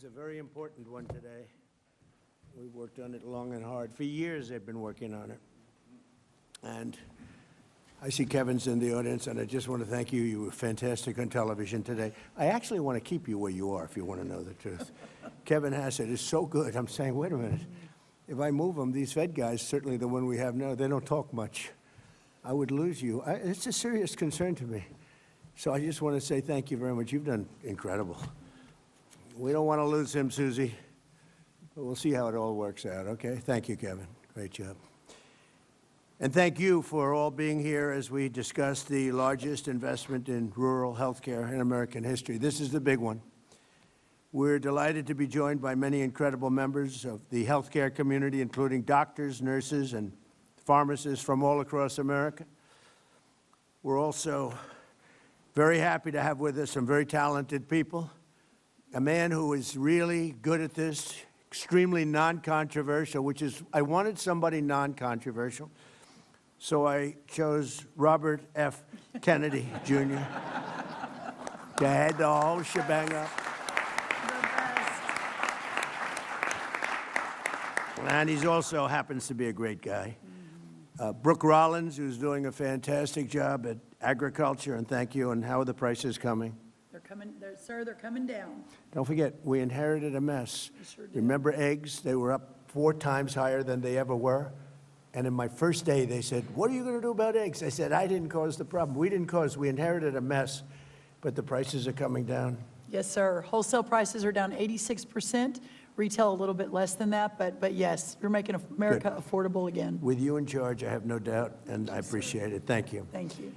a very important one today. We've worked on it long and hard. For years, they've been working on it. And I see Kevin's in the audience, and I just want to thank you. You were fantastic on television today. I actually want to keep you where you are, if you want to know the truth. Kevin Hassett is so good. I'm saying, wait a minute. If I move them, these Fed guys, certainly the one we have now, they don't talk much. I would lose you. It's a serious concern to me. So I just want to say thank you very much. You've done incredible. We don't want to lose him, Susie, but we'll see how it all works out, okay? Thank you, Kevin. Great job. And thank you for all being here as we discuss the largest investment in rural health care in American history. This is the big one. We're delighted to be joined by many incredible members of the healthcare community, including doctors, nurses, and pharmacists from all across America. We're also very happy to have with us some very talented people. A man who is really good at this, extremely non-controversial, which is, I wanted somebody non-controversial. So I chose Robert F. Kennedy, Jr. to head the whole shebang up. And he also happens to be a great guy. Brooke Rollins, who's doing a fantastic job at agriculture, and thank you. And how are the prices coming? They're coming, sir, they're coming down. Don't forget, we inherited a mess. We sure did. Remember eggs? They were up 4 times higher than they ever were. And in my first day, they said, what are you going to do about eggs? I said, I didn't cause the problem. We didn't cause, we inherited a mess, but the prices are coming down. Yes, sir. Wholesale prices are down 86%. Retail a little bit less than that, but yes, you're making America Good. Affordable again. With you in charge, I have no doubt, and I appreciate it. Thank you. Thank you.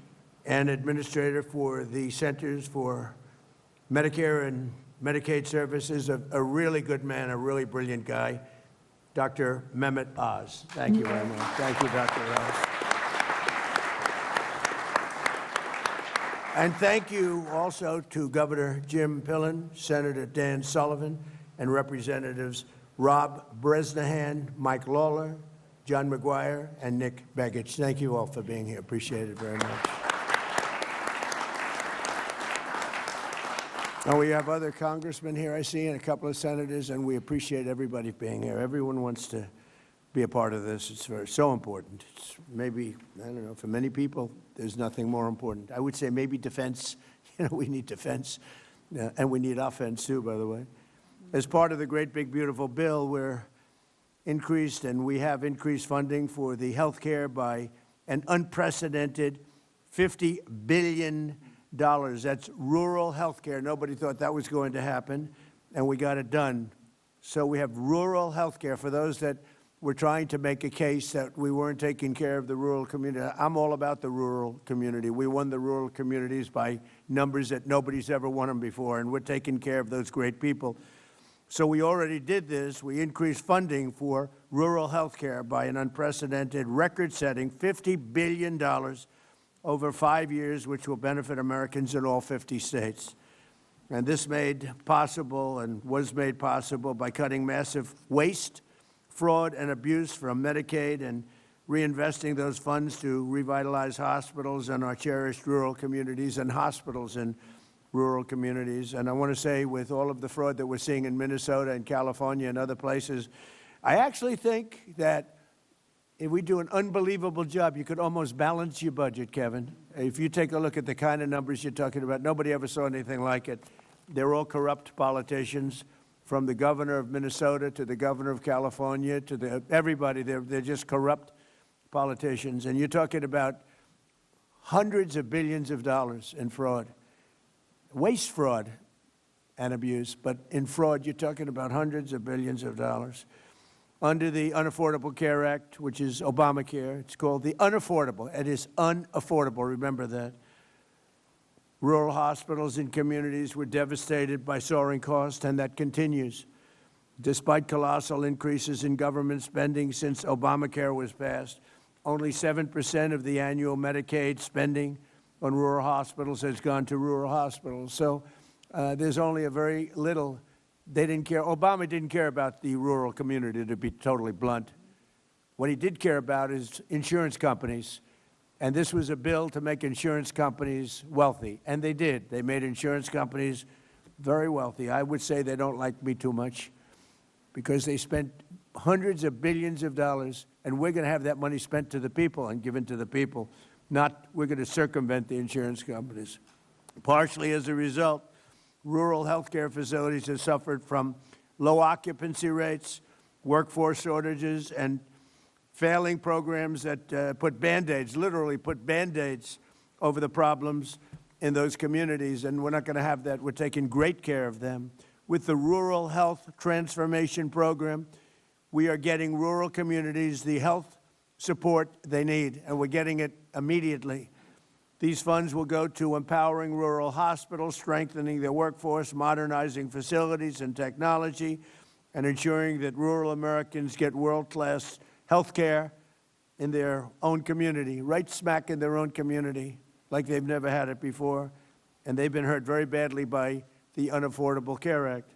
And administrator for the Centers for Medicare and Medicaid Services, a really good man, a really brilliant guy, Dr. Mehmet Oz. Thank you very much. Thank you, Dr. Oz. And thank you also to Governor Jim Pillen, Senator Dan Sullivan, and Representatives Rob Bresnahan, Mike Lawler, John McGuire, and Nick Begich. Thank you all for being here. Appreciate it very much. Now, we have other congressmen here, I see, and a couple of senators, and we appreciate everybody being here. Everyone wants to be a part of this. It's so important. It's maybe, I don't know, for many people, there's nothing more important. I would say maybe defense. You know, we need defense, and we need offense, too, by the way. As part of the great, big, beautiful bill, we're increased, and we have increased funding for the health care by an unprecedented $50 billion. That's rural health care. Nobody thought that was going to happen, and we got it done. So we have rural health care for those that were trying to make a case that we weren't taking care of the rural community. I'm all about the rural community. We won the rural communities by numbers that nobody's ever won them before, and we're taking care of those great people. So we already did this. We increased funding for rural health care by an unprecedented, record-setting $50 billion over 5 years, which will benefit Americans in all 50 states. And this made possible and was made possible by cutting massive waste, fraud, and abuse from Medicaid and reinvesting those funds to revitalize hospitals and our cherished rural communities and hospitals in rural communities. And I want to say, with all of the fraud that we're seeing in Minnesota and California and other places, I actually think that if we do an unbelievable job, you could almost balance your budget, Kevin. If you take a look at the kind of numbers you're talking about, nobody ever saw anything like it. They're all corrupt politicians, from the governor of Minnesota to the governor of California to everybody. They're just corrupt politicians. And you're talking about hundreds of billions of dollars in fraud. Waste fraud and abuse, but in fraud, you're talking about hundreds of billions of dollars. Under the Unaffordable Care Act, which is Obamacare, it's called the unaffordable. It is unaffordable, remember that. Rural hospitals and communities were devastated by soaring costs, and that continues. Despite colossal increases in government spending since Obamacare was passed, only 7% of the annual Medicaid spending on rural hospitals has gone to rural hospitals. So there's only a very little. They didn't care. Obama didn't care about the rural community, to be totally blunt. What he did care about is insurance companies. And this was a bill to make insurance companies wealthy. And they did. They made insurance companies very wealthy. I would say they don't like me too much because they spent hundreds of billions of dollars, and we're going to have that money spent to the people and given to the people, not we're going to circumvent the insurance companies. Partially as a result, rural health care facilities have suffered from low occupancy rates, workforce shortages, and failing programs that put Band-Aids, literally put Band-Aids over the problems in those communities, and we're not going to have that. We're taking great care of them. With the Rural Health Transformation Program, we are getting rural communities the health support they need, and we're getting it immediately. These funds will go to empowering rural hospitals, strengthening their workforce, modernizing facilities and technology, and ensuring that rural Americans get world-class health care in their own community, right smack in their own community, like they've never had it before, and they've been hurt very badly by the Unaffordable Care Act.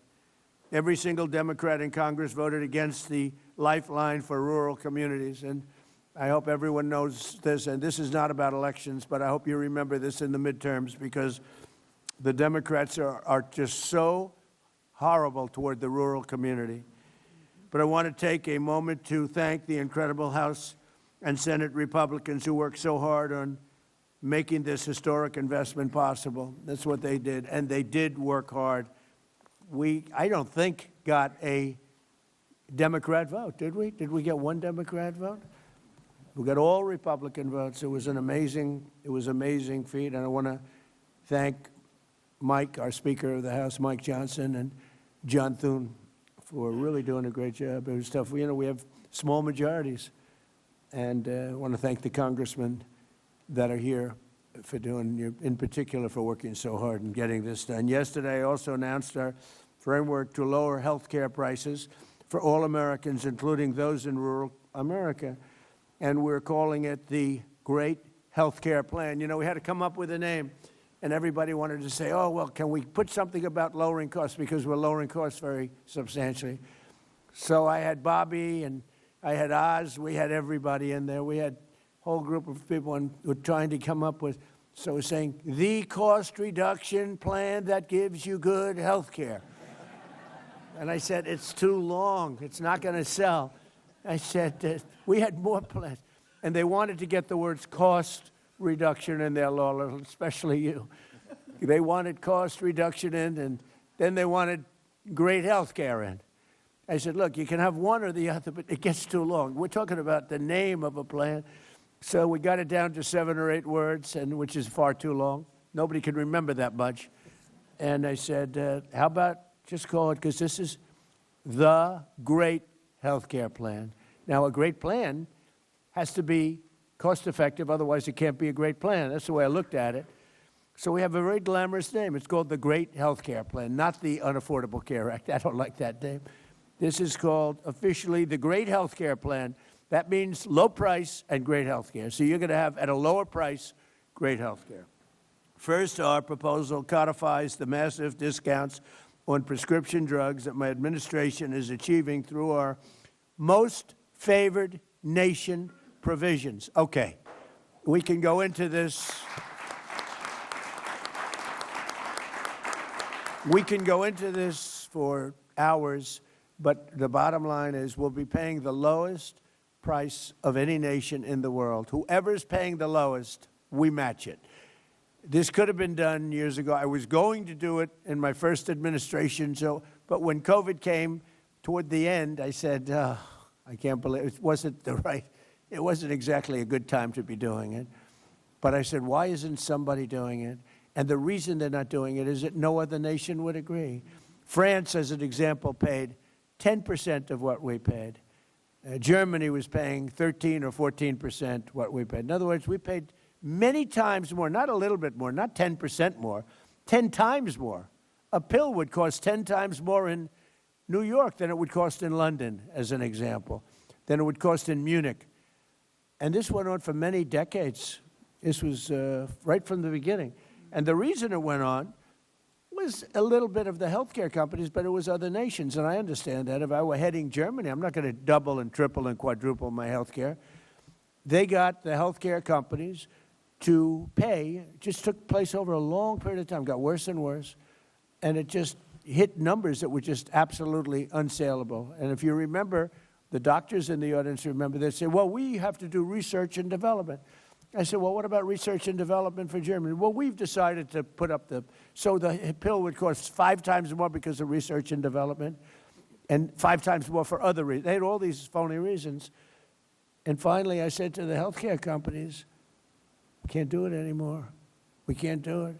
Every single Democrat in Congress voted against the lifeline for rural communities, and I hope everyone knows this, and this is not about elections, but I hope you remember this in the midterms, because the Democrats are just so horrible toward the rural community. But I want to take a moment to thank the incredible House and Senate Republicans who worked so hard on making this historic investment possible. That's what they did, and they did work hard. I don't think, got a Democrat vote, did we? Did we get one Democrat vote? We got all Republican votes. It was an amazing feat, and I want to thank Mike, our Speaker of the House, Mike Johnson, and John Thune for really doing a great job. It was tough. You know, we have small majorities, and I want to thank the congressmen that are here for doing, in particular, for working so hard and getting this done. Yesterday, I also announced our framework to lower health care prices for all Americans, including those in rural America. And we're calling it the Great Health Care Plan. You know, we had to come up with a name, and everybody wanted to say, oh, well, can we put something about lowering costs, because we're lowering costs very substantially. So I had Bobby, and I had Oz. We had everybody in there. We had a whole group of people, and we're trying to come up with, so we're saying, the cost reduction plan that gives you good health care. And I said, it's too long. It's not going to sell. I said, we had more plans. And they wanted to get the words cost reduction in their law, especially you. They wanted cost reduction in, and then they wanted great health care in. I said, look, you can have one or the other, but it gets too long. We're talking about the name of a plan. So we got it down to 7 or 8 words, and which is far too long. Nobody can remember that much. And I said, how about just call it, because this is the Great Health Care Plan. Now, a great plan has to be cost-effective, otherwise it can't be a great plan. That's the way I looked at it. So we have a very glamorous name. It's called the Great Health Care Plan, not the Unaffordable Care Act. I don't like that name. This is called officially the Great Health Care Plan. That means low price and great health care. So you're going to have, at a lower price, great health care. First, our proposal codifies the massive discounts on prescription drugs that my administration is achieving through our most favored nation provisions. Okay, we can go into this. We can go into this for hours, but the bottom line is we'll be paying the lowest price of any nation in the world. Whoever's paying the lowest, we match it. This could have been done years ago. I was going to do it in my first administration, but when COVID came toward the end, I said, oh, I can't believe it wasn't it wasn't exactly a good time to be doing it. But I said, why isn't somebody doing it? And the reason they're not doing it is that no other nation would agree. France, as an example, paid 10% of what we paid. Germany was paying 13 or 14% what we paid. In other words, we paid many times more, not a little bit more, not 10% more, 10 times more. A pill would cost 10 times more in New York than it would cost in London, as an example, than it would cost in Munich. And this went on for many decades. This was right from the beginning. And the reason it went on was a little bit of the healthcare companies, but it was other nations. And I understand that. If I were heading Germany, I'm not going to double and triple and quadruple my healthcare. They got the healthcare companies to pay. It just took place over a long period of time, got worse and worse. and it just hit numbers that were just absolutely unsaleable. And if you remember, the doctors in the audience remember, they say, well, we have to do research and development. I said, well, what about research and development for Germany? Well, we've decided to put up so the pill would cost 5 times more because of research and development, and 5 times more for other reasons. They had all these phony reasons. And finally, I said to the healthcare companies, we can't do it anymore. We can't do it.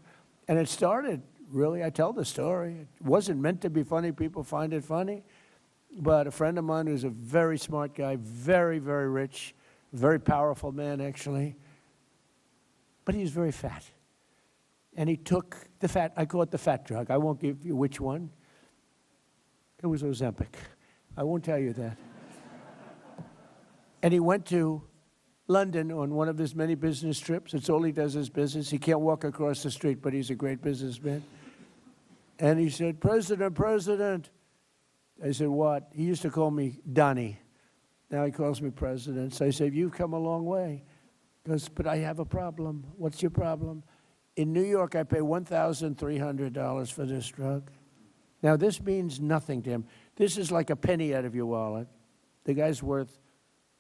And it started, really, I tell the story. It wasn't meant to be funny. People find it funny. But a friend of mine who's a very smart guy, very, very rich, very powerful man, actually, but he's very fat. And he took the fat, I call it the fat drug. I won't give you which one. It was Ozempic. I won't tell you that. And he went to London on one of his many business trips. It's all he does is business. He can't walk across the street, but he's a great businessman. And he said, President. I said, what? He used to call me Donnie. Now he calls me President. So I said, you've come a long way. He goes, but I have a problem. What's your problem? In New York, I pay $1,300 for this drug. Now, this means nothing to him. This is like a penny out of your wallet. The guy's worth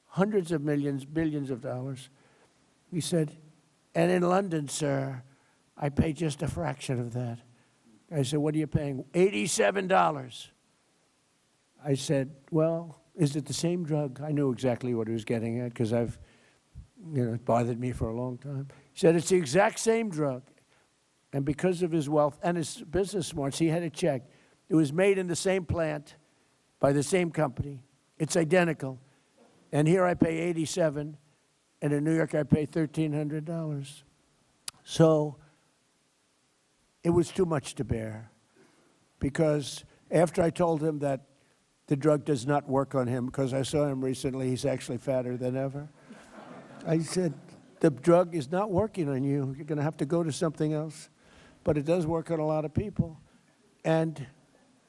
hundreds of millions, billions of dollars. He said, and in London, sir, I pay just a fraction of that. I said, what are you paying? $87. I said, well, is it the same drug? I knew exactly what he was getting at because it bothered me for a long time. He said, it's the exact same drug. And because of his wealth and his business smarts, he had it checked. It was made in the same plant by the same company. It's identical. And here I pay $87, and in New York I pay $1,300. So it was too much to bear, because after I told him that the drug does not work on him, because I saw him recently, he's actually fatter than ever, I said, the drug is not working on you. You're going to have to go to something else. But it does work on a lot of people. And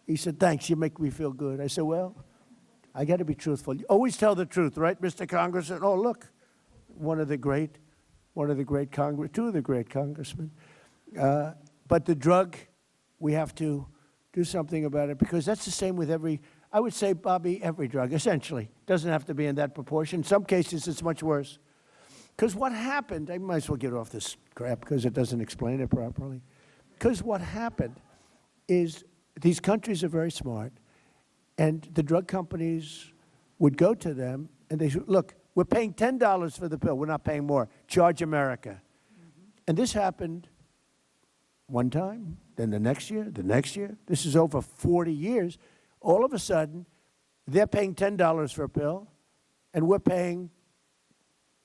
he said, thanks, you make me feel good. I said, well, I got to be truthful. You always tell the truth, right, Mr. Congressman? Oh, look, two of the great congressmen. But the drug, we have to do something about it, because that's the same with I would say, Bobby, every drug, essentially. Doesn't have to be in that proportion. In some cases, it's much worse. Because what happened, I might as well get off this crap because it doesn't explain it properly. Because what happened is these countries are very smart, and the drug companies would go to them and they said, look, we're paying $10 for the pill. We're not paying more. Charge America. Mm-hmm. And this happened one time, then the next year. This is over 40 years. All of a sudden, they're paying $10 for a pill, and we're paying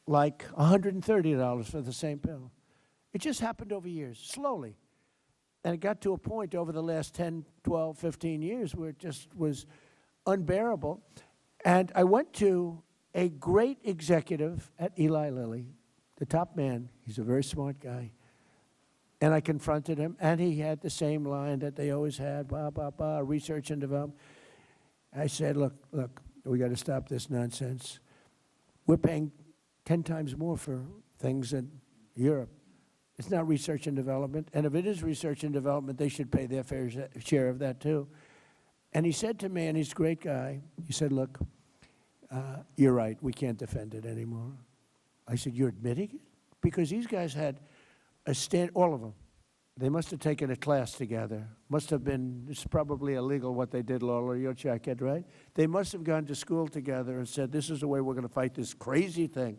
like $130 for the same pill. It just happened over years, slowly. And it got to a point over the last 10, 12, 15 years where it just was unbearable. And I went to a great executive at Eli Lilly, the top man. He's a very smart guy. And I confronted him, and he had the same line that they always had, blah, blah, blah, research and development. I said, look, we got to stop this nonsense. We're paying 10 times more for things in Europe. It's not research and development. And if it is research and development, they should pay their fair share of that too. And he said to me, and he's a great guy, he said, look, you're right, we can't defend it anymore. I said, you're admitting it? Because these guys had all of them. They must have taken a class together. Must have been, it's probably illegal what they did, Lola, you'll check it, right? They must have gone to school together and said, this is the way we're going to fight this crazy thing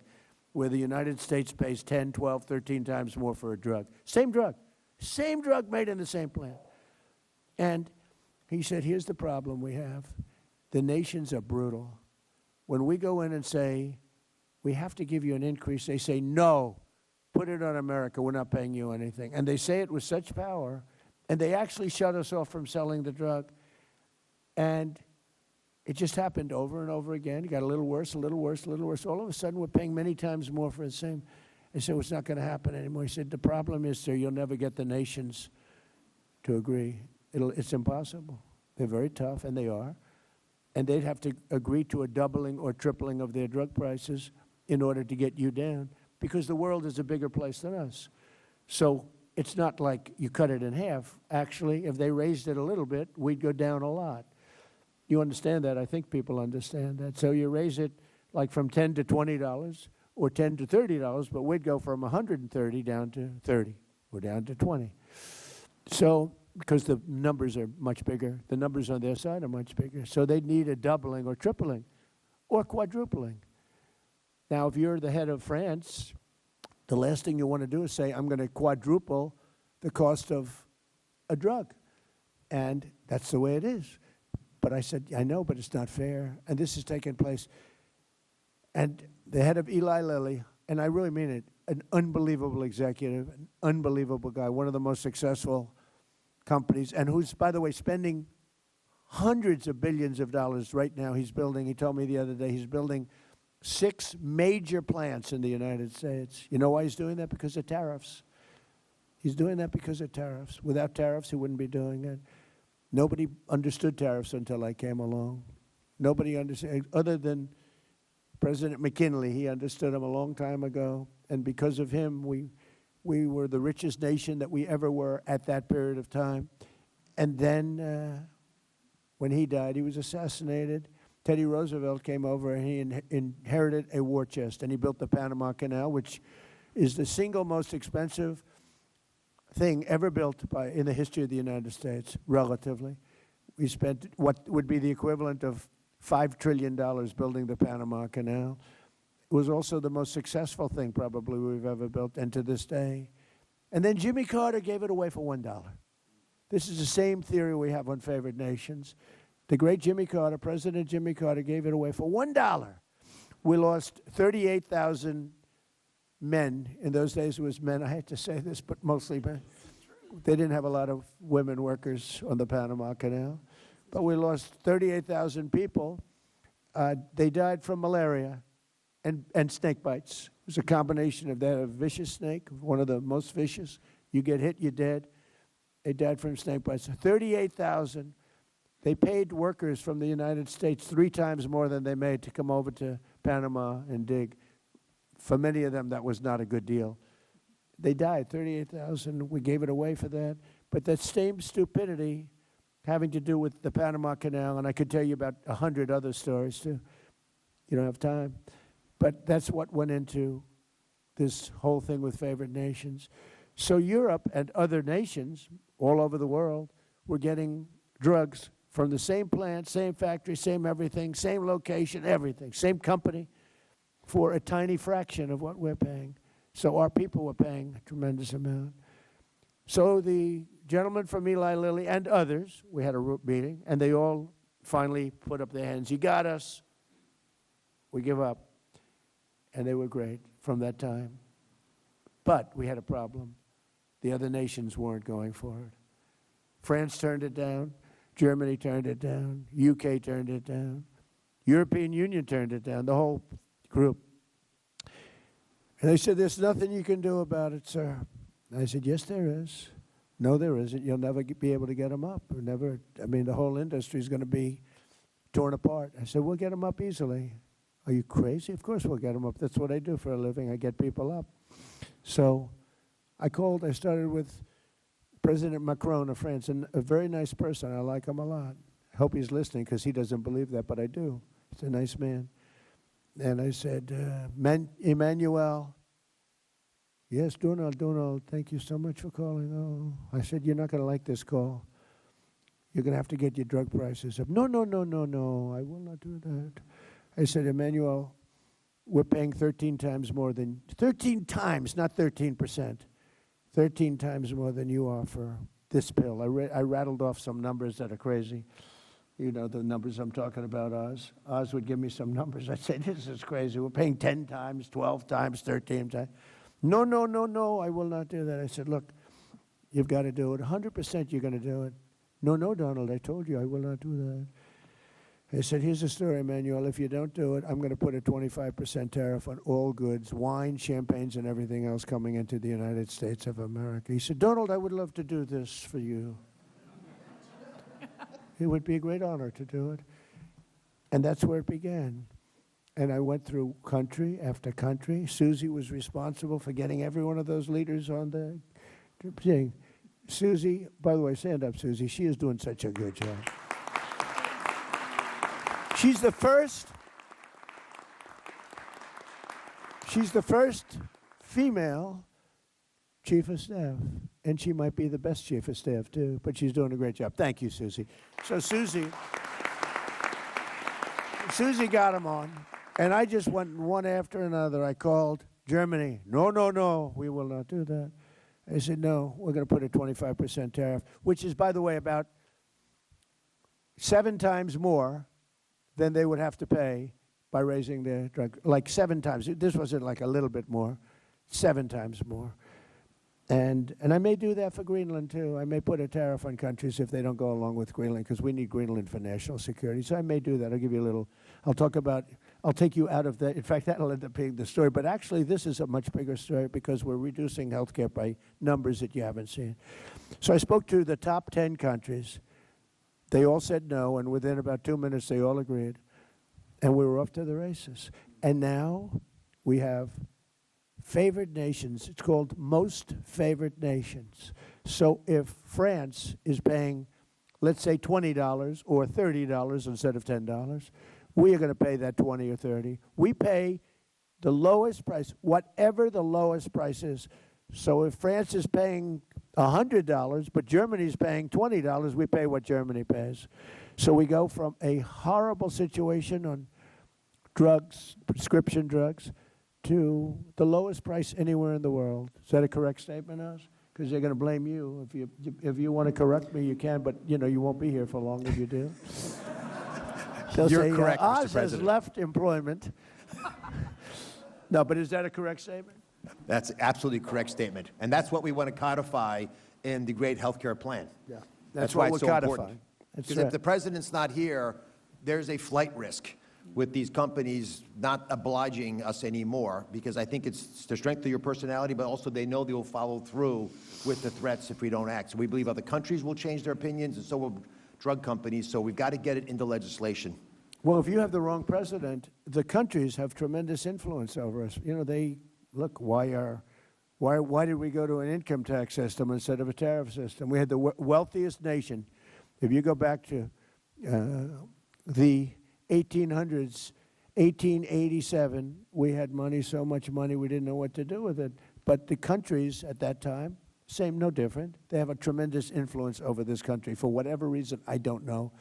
where the United States pays 10, 12, 13 times more for a drug. Same drug made in the same plant. And he said, here's the problem we have. The nations are brutal. When we go in and say, we have to give you an increase, they say, no. Put it on America, we're not paying you anything. And they say it with such power, and they actually shut us off from selling the drug. And it just happened over and over again. It got a little worse, a little worse, a little worse. All of a sudden, we're paying many times more for the same. I said, well, it's not going to happen anymore. He said, the problem is, sir, you'll never get the nations to agree. It's impossible. They're very tough, and they are. And they'd have to agree to a doubling or tripling of their drug prices in order to get you down, because the world is a bigger place than us. So it's not like you cut it in half. Actually, if they raised it a little bit, we'd go down a lot. You understand that? I think people understand that. So you raise it like from $10 to $20 or $10 to $30, but we'd go from 130 down to 30 or down to 20. So, because the numbers are much bigger, the numbers on their side are much bigger. So they'd need a doubling or tripling or quadrupling. Now, if you're the head of France, the last thing you want to do is say, I'm going to quadruple the cost of a drug. And that's the way it is. But I said, I know, but it's not fair. And this is taking place. And the head of Eli Lilly, and I really mean it, an unbelievable executive, an unbelievable guy, one of the most successful companies, and who's, by the way, spending hundreds of billions of dollars right now. He told me the other day, he's building 6 major plants in the United States. You know why he's doing that? Because of tariffs. He's doing that because of tariffs. Without tariffs, he wouldn't be doing it. Nobody understood tariffs until I came along. Nobody understood, other than President McKinley. He understood them a long time ago. And because of him, we were the richest nation that we ever were at that period of time. And then when he died, he was assassinated. Teddy Roosevelt came over and he inherited a war chest, and he built the Panama Canal, which is the single most expensive thing ever built in the history of the United States, relatively. We spent what would be the equivalent of $5 trillion building the Panama Canal. It was also the most successful thing probably we've ever built, and to this day. And then Jimmy Carter gave it away for $1. This is the same theory we have on favored nations. The great Jimmy Carter, President Jimmy Carter, gave it away for $1. We lost 38,000 men. In those days it was men, I hate to say this, but mostly men. They didn't have a lot of women workers on the Panama Canal. But we lost 38,000 people. They died from malaria and snake bites. It was a combination of that, a vicious snake, one of the most vicious. You get hit, you're dead. They died from snake bites. 38,000. They paid workers from the United States 3 times more than they made to come over to Panama and dig. For many of them, that was not a good deal. They died, 38,000. We gave it away for that. But that same stupidity having to do with the Panama Canal, and I could tell you about 100 other stories too. You don't have time. But that's what went into this whole thing with favored nations. So Europe and other nations all over the world were getting drugs from the same plant, same factory, same everything, same location, everything, same company, for a tiny fraction of what we're paying. So our people were paying a tremendous amount. So the gentleman from Eli Lilly and others, we had a meeting, and they all finally put up their hands. You got us. We give up. And they were great from that time. But we had a problem. The other nations weren't going for it. France turned it down. Germany turned it down. UK turned it down. European Union turned it down, the whole group. And they said, there's nothing you can do about it, sir. And I said, yes, there is. No, there isn't. You'll never be able to get them up. Or never. I mean, the whole industry is going to be torn apart. I said, we'll get them up easily. Are you crazy? Of course we'll get them up. That's what I do for a living. I get people up. So I started with President Macron of France, and a very nice person. I like him a lot. I hope he's listening because he doesn't believe that, but I do. He's a nice man. And I said, Emmanuel, yes, Donald, thank you so much for calling. Oh, I said, you're not going to like this call. You're going to have to get your drug prices up. No, I will not do that. I said, Emmanuel, we're paying 13 times more than, 13 times, not 13%, 13 times more than you are for this pill. I rattled off some numbers that are crazy. You know the numbers I'm talking about, Oz. Oz would give me some numbers. I'd say, this is crazy. We're paying 10 times, 12 times, 13 times. No, I will not do that. I said, look, you've got to do it. 100% you're going to do it. No, Donald, I told you I will not do that. I said, here's the story, Emmanuel. If you don't do it, I'm going to put a 25% tariff on all goods, wine, champagnes, and everything else coming into the United States of America. He said, Donald, I would love to do this for you. It would be a great honor to do it. And that's where it began. And I went through country after country. Susie was responsible for getting every one of those leaders on the seeing Susie. By the way, stand up, Susie. She is doing such a good job. She's the first female chief of staff, and she might be the best chief of staff too, but she's doing a great job. Thank you, Susie. So Susie got them on, and I just went one after another. I called Germany. No, we will not do that. I said, no, we're going to put a 25% tariff, which is, by the way, about 7 times more than they would have to pay by raising their drug, like 7 times. This wasn't like a little bit more, 7 times more. And I may do that for Greenland, too. I may put a tariff on countries if they don't go along with Greenland, because we need Greenland for national security. So I may do that. I'll give you a little, I'll take you out of that. In fact, that'll end up being the story. But actually, this is a much bigger story because we're reducing health care by numbers that you haven't seen. So I spoke to the top 10 countries. They all said no, and within about 2 minutes, they all agreed. And we were off to the races. And now we have favored nations. It's called most favored nations. So if France is paying, let's say, $20 or $30 instead of $10, we are going to pay that 20 or 30. We pay the lowest price, whatever the lowest price is. So if France is paying $100, but Germany is paying $20, we pay what Germany pays. So we go from a horrible situation on drugs, prescription drugs, to the lowest price anywhere in the world. Is that a correct statement, Oz? Because they're going to blame you. If you want to correct me, you can, but you won't be here for long if you do. They'll You're say, correct, Mr. Oz has President. left employment. No, but is that a correct statement? That's absolutely correct statement. And that's what we want to codify in the great healthcare plan. Yeah. That's what why we're it's so codifying. important. That's Because if right. the president's not here, there's a flight risk with these companies not obliging us anymore, because I think it's the strength of your personality, but also they know they will follow through with the threats if we don't act. So we believe other countries will change their opinions, and so will drug companies. So we've got to get it into legislation. Well, if you have the wrong president, the countries have tremendous influence over us. They look, why did we go to an income tax system instead of a tariff system? We had the wealthiest nation. If you go back to the 1800s, 1887, we had money, so much money, we didn't know what to do with it. But the countries at that time, same, no different. They have a tremendous influence over this country. For whatever reason, I don't know,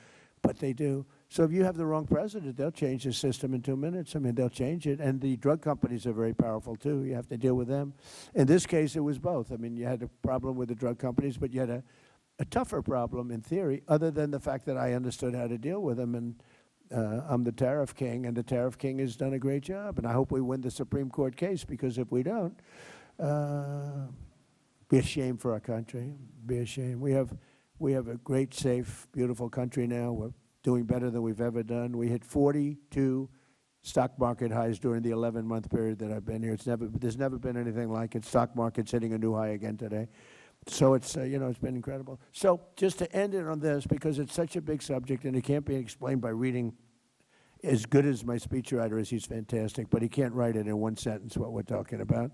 but they do. So if you have the wrong president, they'll change the system in 2 minutes. I mean, they'll change it. And the drug companies are very powerful, too. You have to deal with them. In this case, it was both. I mean, you had a problem with the drug companies, but you had a tougher problem, in theory, other than the fact that I understood how to deal with them. And I'm the tariff king, and the tariff king has done a great job. And I hope we win the Supreme Court case, because if we don't, be a shame for our country. Be a shame. We have a great, safe, beautiful country now. We're doing better than we've ever done. We hit 42 stock market highs during the 11-month period that I've been here. There's never been anything like it. Stock market's hitting a new high again today. So it's, it's been incredible. So just to end it on this, because it's such a big subject and it can't be explained by reading. As good as my speechwriter is, he's fantastic, but he can't write it in one sentence what we're talking about.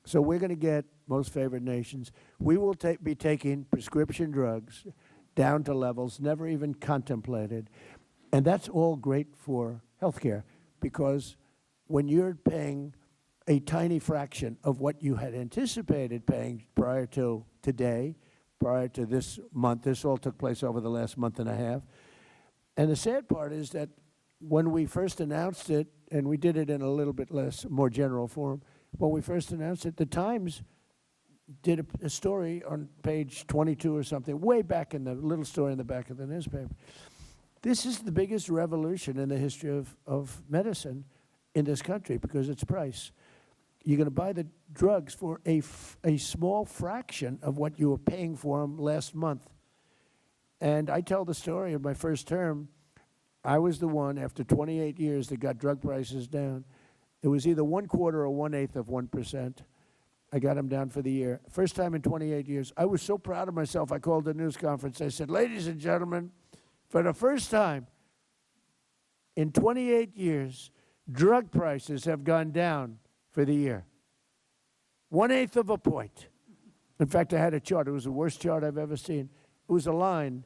So we're going to get most favored nations. We will be taking prescription drugs down to levels never even contemplated. And that's all great for healthcare, because when you're paying a tiny fraction of what you had anticipated paying prior to today, prior to this month, this all took place over the last month and a half. And the sad part is that when we first announced it, and we did it in a little bit more general form, when we first announced it, the Times did a story on page 22 or something, way back in the little story in the back of the newspaper. This is the biggest revolution in the history of medicine in this country, because it's price. You're going to buy the drugs for a small fraction of what you were paying for them last month. And I tell the story of my first term. I was the one, after 28 years, that got drug prices down. It was either 1/4 or 1/8 of 1%. I got them down for the year. First time in 28 years. I was so proud of myself, I called a news conference. I said, ladies and gentlemen, for the first time in 28 years, drug prices have gone down for the year. 1/8 of a point. In fact, I had a chart. It was the worst chart I've ever seen. It was a line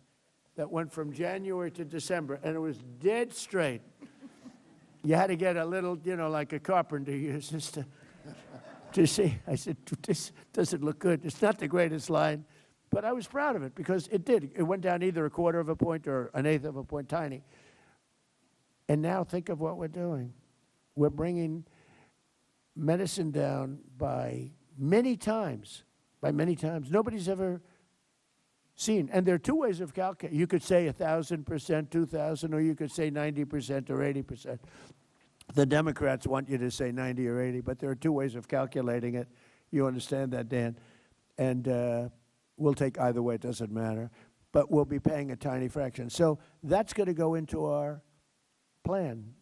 that went from January to December, and it was dead straight. You had to get a little, like a carpenter uses to see. I said, this doesn't look good. It's not the greatest line, but I was proud of it because it did. It went down either a quarter of a point or an eighth of a point, tiny. And now think of what we're doing. We're bringing medicine down by many times. By many times. Nobody's ever seen. And there are two ways of calculating. You could say 1,000%, 2,000, or you could say 90% or 80%. The Democrats want you to say 90 or 80, but there are two ways of calculating it. You understand that, Dan? And we'll take either way. It doesn't matter. But we'll be paying a tiny fraction. So that's going to go into our plan.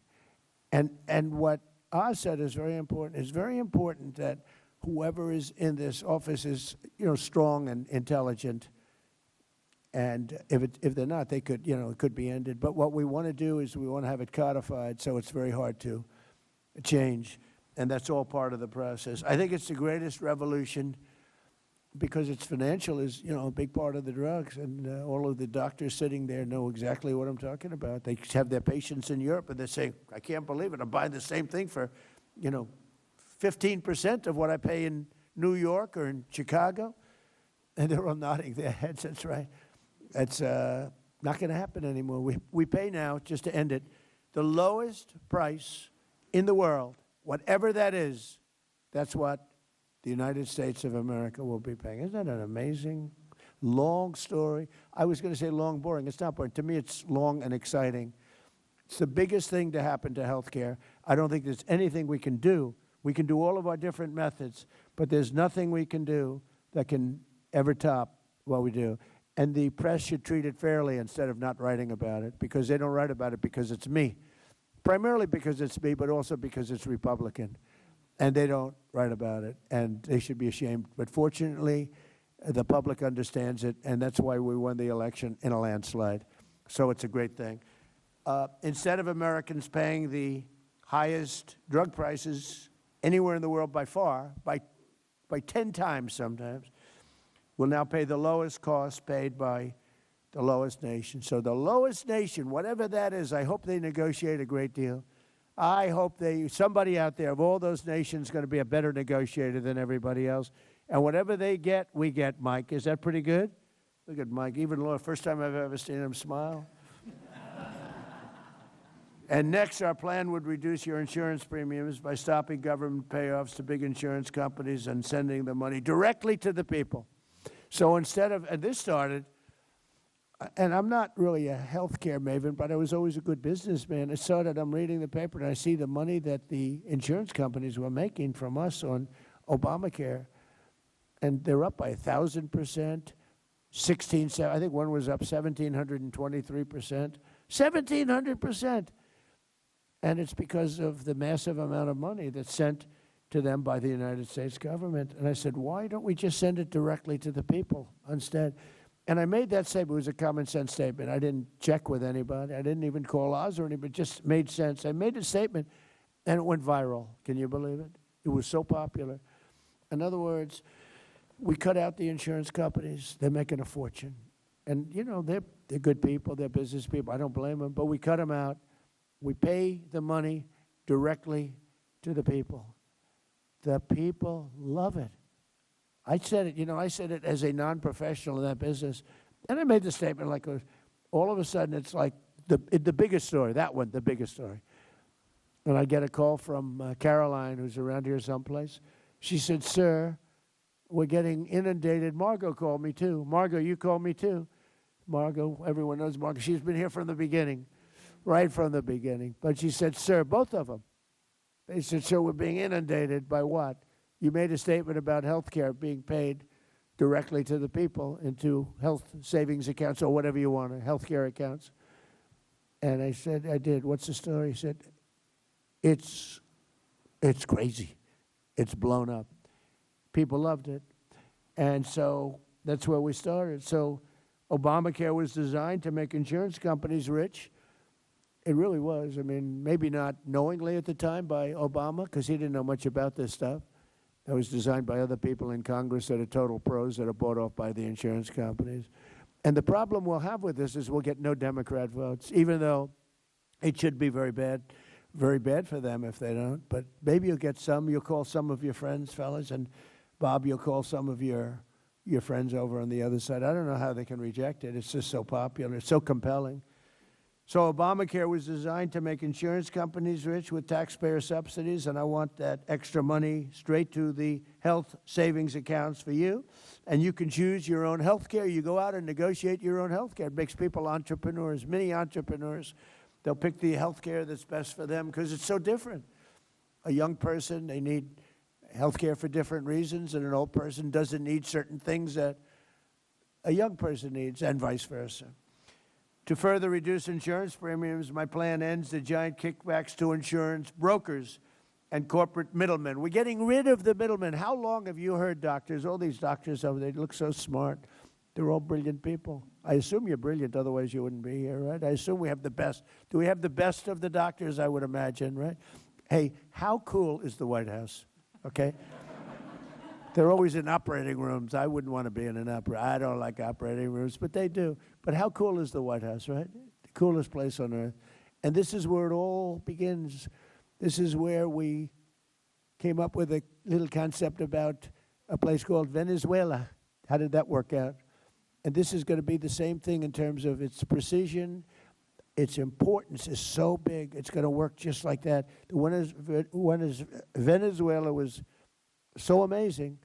And what Oz said is very important. It's very important that whoever is in this office is, strong and intelligent. And if they're not, they could, it could be ended. But what we want to do is we want to have it codified, so it's very hard to change. And that's all part of the process. I think it's the greatest revolution because it's financial is, a big part of the drugs. And all of the doctors sitting there know exactly what I'm talking about. They have their patients in Europe, and they're saying, I can't believe it. I'm buying the same thing for, 15% of what I pay in New York or in Chicago. And they're all nodding their heads. That's right. That's not going to happen anymore. We pay now, just to end it, the lowest price in the world, whatever that is, that's what the United States of America will be paying. Isn't that an amazing, long story? I was going to say long, boring. It's not boring. To me, it's long and exciting. It's the biggest thing to happen to healthcare. I don't think there's anything we can do. We can do all of our different methods, but there's nothing we can do that can ever top what we do. And the press should treat it fairly instead of not writing about it, because they don't write about it because it's me. Primarily because it's me, but also because it's Republican. And they don't write about it, and they should be ashamed. But fortunately, the public understands it, and that's why we won the election in a landslide. So it's a great thing. Instead of Americans paying the highest drug prices anywhere in the world by far, by 10 times sometimes, we'll now pay the lowest cost paid by the lowest nation. So the lowest nation, whatever that is, I hope they negotiate a great deal. I hope somebody out there of all those nations is going to be a better negotiator than everybody else. And whatever they get, we get, Mike. Is that pretty good? Look at Mike. Even the first time I've ever seen him smile. And next, our plan would reduce your insurance premiums by stopping government payoffs to big insurance companies and sending the money directly to the people. So instead of, and this started, and I'm not really a healthcare maven, but I was always a good businessman. It started, I'm reading the paper, and I see the money that the insurance companies were making from us on Obamacare. And they're up by 1,000%, I think one was up 1,723%, 1,700%. And it's because of the massive amount of money that's sent to them by the United States government. And I said, why don't we just send it directly to the people instead? And I made that statement. It was a common sense statement. I didn't check with anybody. I didn't even call Oz or anybody. It just made sense. I made a statement, and it went viral. Can you believe it? It was so popular. In other words, we cut out the insurance companies. They're making a fortune. And, they're good people. They're business people. I don't blame them. But we cut them out. We pay the money directly to the people. The people love it. I said it, I said it as a non-professional in that business. And I made the statement like all of a sudden it's like the biggest story, that one, the biggest story. And I get a call from Caroline, who's around here someplace. She said, sir, we're getting inundated. Margot called me too. Margot, you called me too. Margot, everyone knows Margot. She's been here from the beginning, right from the beginning. But she said, sir, both of them. They said, sir, we're being inundated by what? You made a statement about health care being paid directly to the people into health savings accounts or whatever you want, health care accounts. And I said, I did. What's the story? He said, it's crazy. It's blown up. People loved it. And so that's where we started. So Obamacare was designed to make insurance companies rich. It really was. I mean, maybe not knowingly at the time by Obama, because he didn't know much about this stuff. that was designed by other people in Congress that are total pros that are bought off by the insurance companies. And the problem we'll have with this is we'll get no Democrat votes, even though it should be very bad for them if they don't. But maybe you'll get some. You'll call some of your friends, fellas, and Bob, you'll call some of your friends over on the other side. I don't know how they can reject it. It's just so popular. It's so compelling. So Obamacare was designed to make insurance companies rich with taxpayer subsidies, and I want that extra money straight to the health savings accounts for you. And you can choose your own health care. You go out and negotiate your own health care. It makes people entrepreneurs, mini entrepreneurs. They'll pick the health care that's best for them because it's so different. A young person, they need health care for different reasons, and an old person doesn't need certain things that a young person needs, and vice versa. To further reduce insurance premiums, my plan ends the giant kickbacks to insurance brokers and corporate middlemen. We're getting rid of the middlemen. How long have you heard doctors, all these doctors over there, they look so smart. They're all brilliant people. I assume you're brilliant, otherwise you wouldn't be here, right? I assume we have the best. Do we have the best of the doctors? I would imagine, right? Hey, how cool is the White House, okay? They're always in operating rooms. I wouldn't want to be in an I don't like operating rooms, but they do. But how cool is the White House, right? The coolest place on earth. And this is where it all begins. This is where we came up with a little concept about a place called Venezuela. How did that work out? And this is going to be the same thing in terms of its precision. Its importance is so big, it's going to work just like that. Venezuela was so amazing,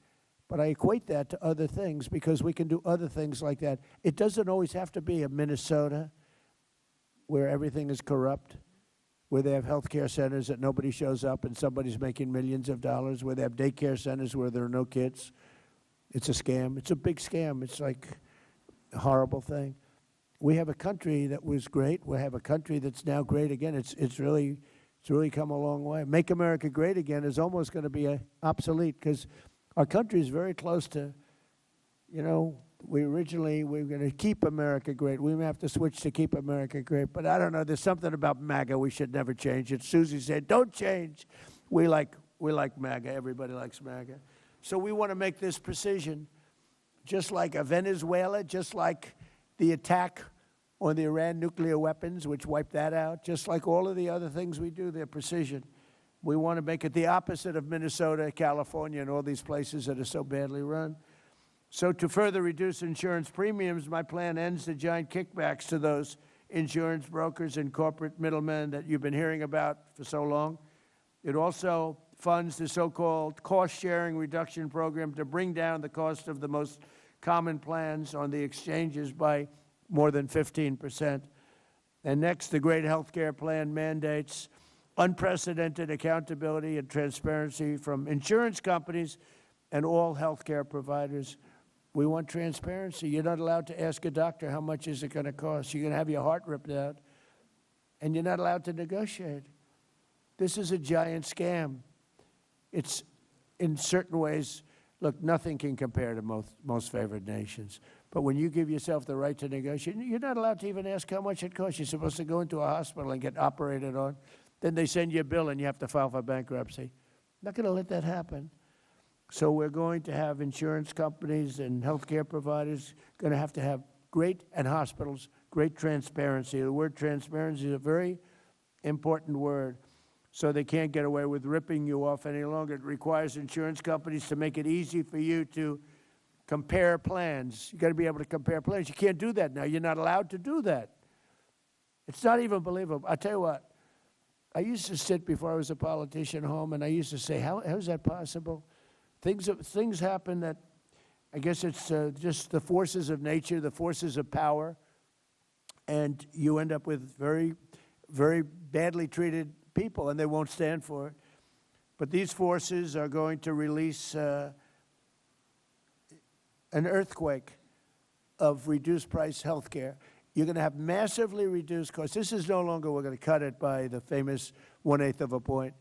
but I equate that to other things because we can do other things like that. It doesn't always have to be a Minnesota where everything is corrupt, where they have health care centers that nobody shows up and somebody's making millions of dollars, where they have daycare centers where there are no kids. It's a scam. It's a big scam. It's like a horrible thing. We have a country that was great. We have a country that's now great again. It's really come a long way. Make America Great Again is almost going to be obsolete because our country is very close to, you know, we were going to keep America great. We may have to switch to keep America great. But I don't know. There's something about MAGA we should never change it. Susie said, don't change. We like MAGA. Everybody likes MAGA. So we want to make this precision, just like a Venezuela, just like the attack on the Iran nuclear weapons, which wiped that out, just like all of the other things we do, they're precision. We want to make it the opposite of Minnesota, California, and all these places that are so badly run. So to further reduce insurance premiums, my plan ends the giant kickbacks to those insurance brokers and corporate middlemen that you've been hearing about for so long. It also funds the so-called cost-sharing reduction program to bring down the cost of the most common plans on the exchanges by more than 15%. And next, the great health care plan mandates unprecedented accountability and transparency from insurance companies and all health care providers. We want transparency. You're not allowed to ask a doctor how much is it going to cost. You're going to have your heart ripped out, and you're not allowed to negotiate. This is a giant scam. It's, in certain ways, look, nothing can compare to most favored nations. But when you give yourself the right to negotiate, you're not allowed to even ask how much it costs. You're supposed to go into a hospital and get operated on. Then they send you a bill and you have to file for bankruptcy. Not going to let that happen. So we're going to have insurance companies and healthcare providers going to have great, and hospitals, great transparency. The word transparency is a very important word. So they can't get away with ripping you off any longer. It requires insurance companies to make it easy for you to compare plans. You've got to be able to compare plans. You can't do that now. You're not allowed to do that. It's not even believable. I tell you what, I used to sit before I was a politician home, and I used to say, how is that possible? Things happen that, I guess it's just the forces of nature, the forces of power, and you end up with very, very badly treated people, and they won't stand for it. But these forces are going to release an earthquake of reduced price health care. You're going to have massively reduced costs. This is no longer we're going to cut it by the famous 1/8 of a point.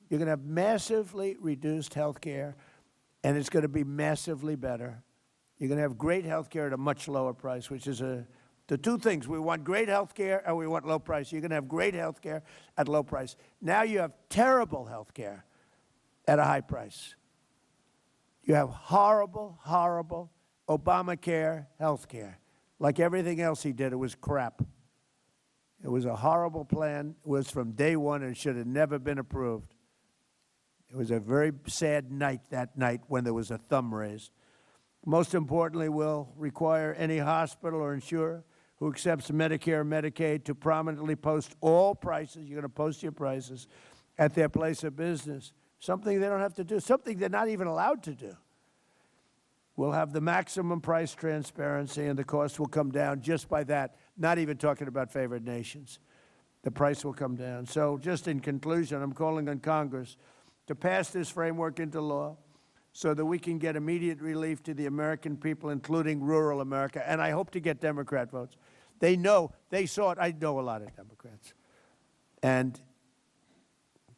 You're going to have massively reduced health care, and it's going to be massively better. You're going to have great health care at a much lower price, which is the two things. We want great health care and we want low price. You're going to have great health care at low price. Now you have terrible health care at a high price. You have horrible, horrible Obamacare health care. Like everything else he did, it was crap. It was a horrible plan. It was from day one and should have never been approved. It was a very sad night that night when there was a thumb raised. Most importantly, will require any hospital or insurer who accepts Medicare or Medicaid to prominently post all prices. You're going to post your prices at their place of business. Something they don't have to do, something they're not even allowed to do. We'll have the maximum price transparency, and the cost will come down just by that, not even talking about favored nations. The price will come down. So just in conclusion, I'm calling on Congress to pass this framework into law so that we can get immediate relief to the American people, including rural America. And I hope to get Democrat votes. They know, they saw it. I know a lot of Democrats. And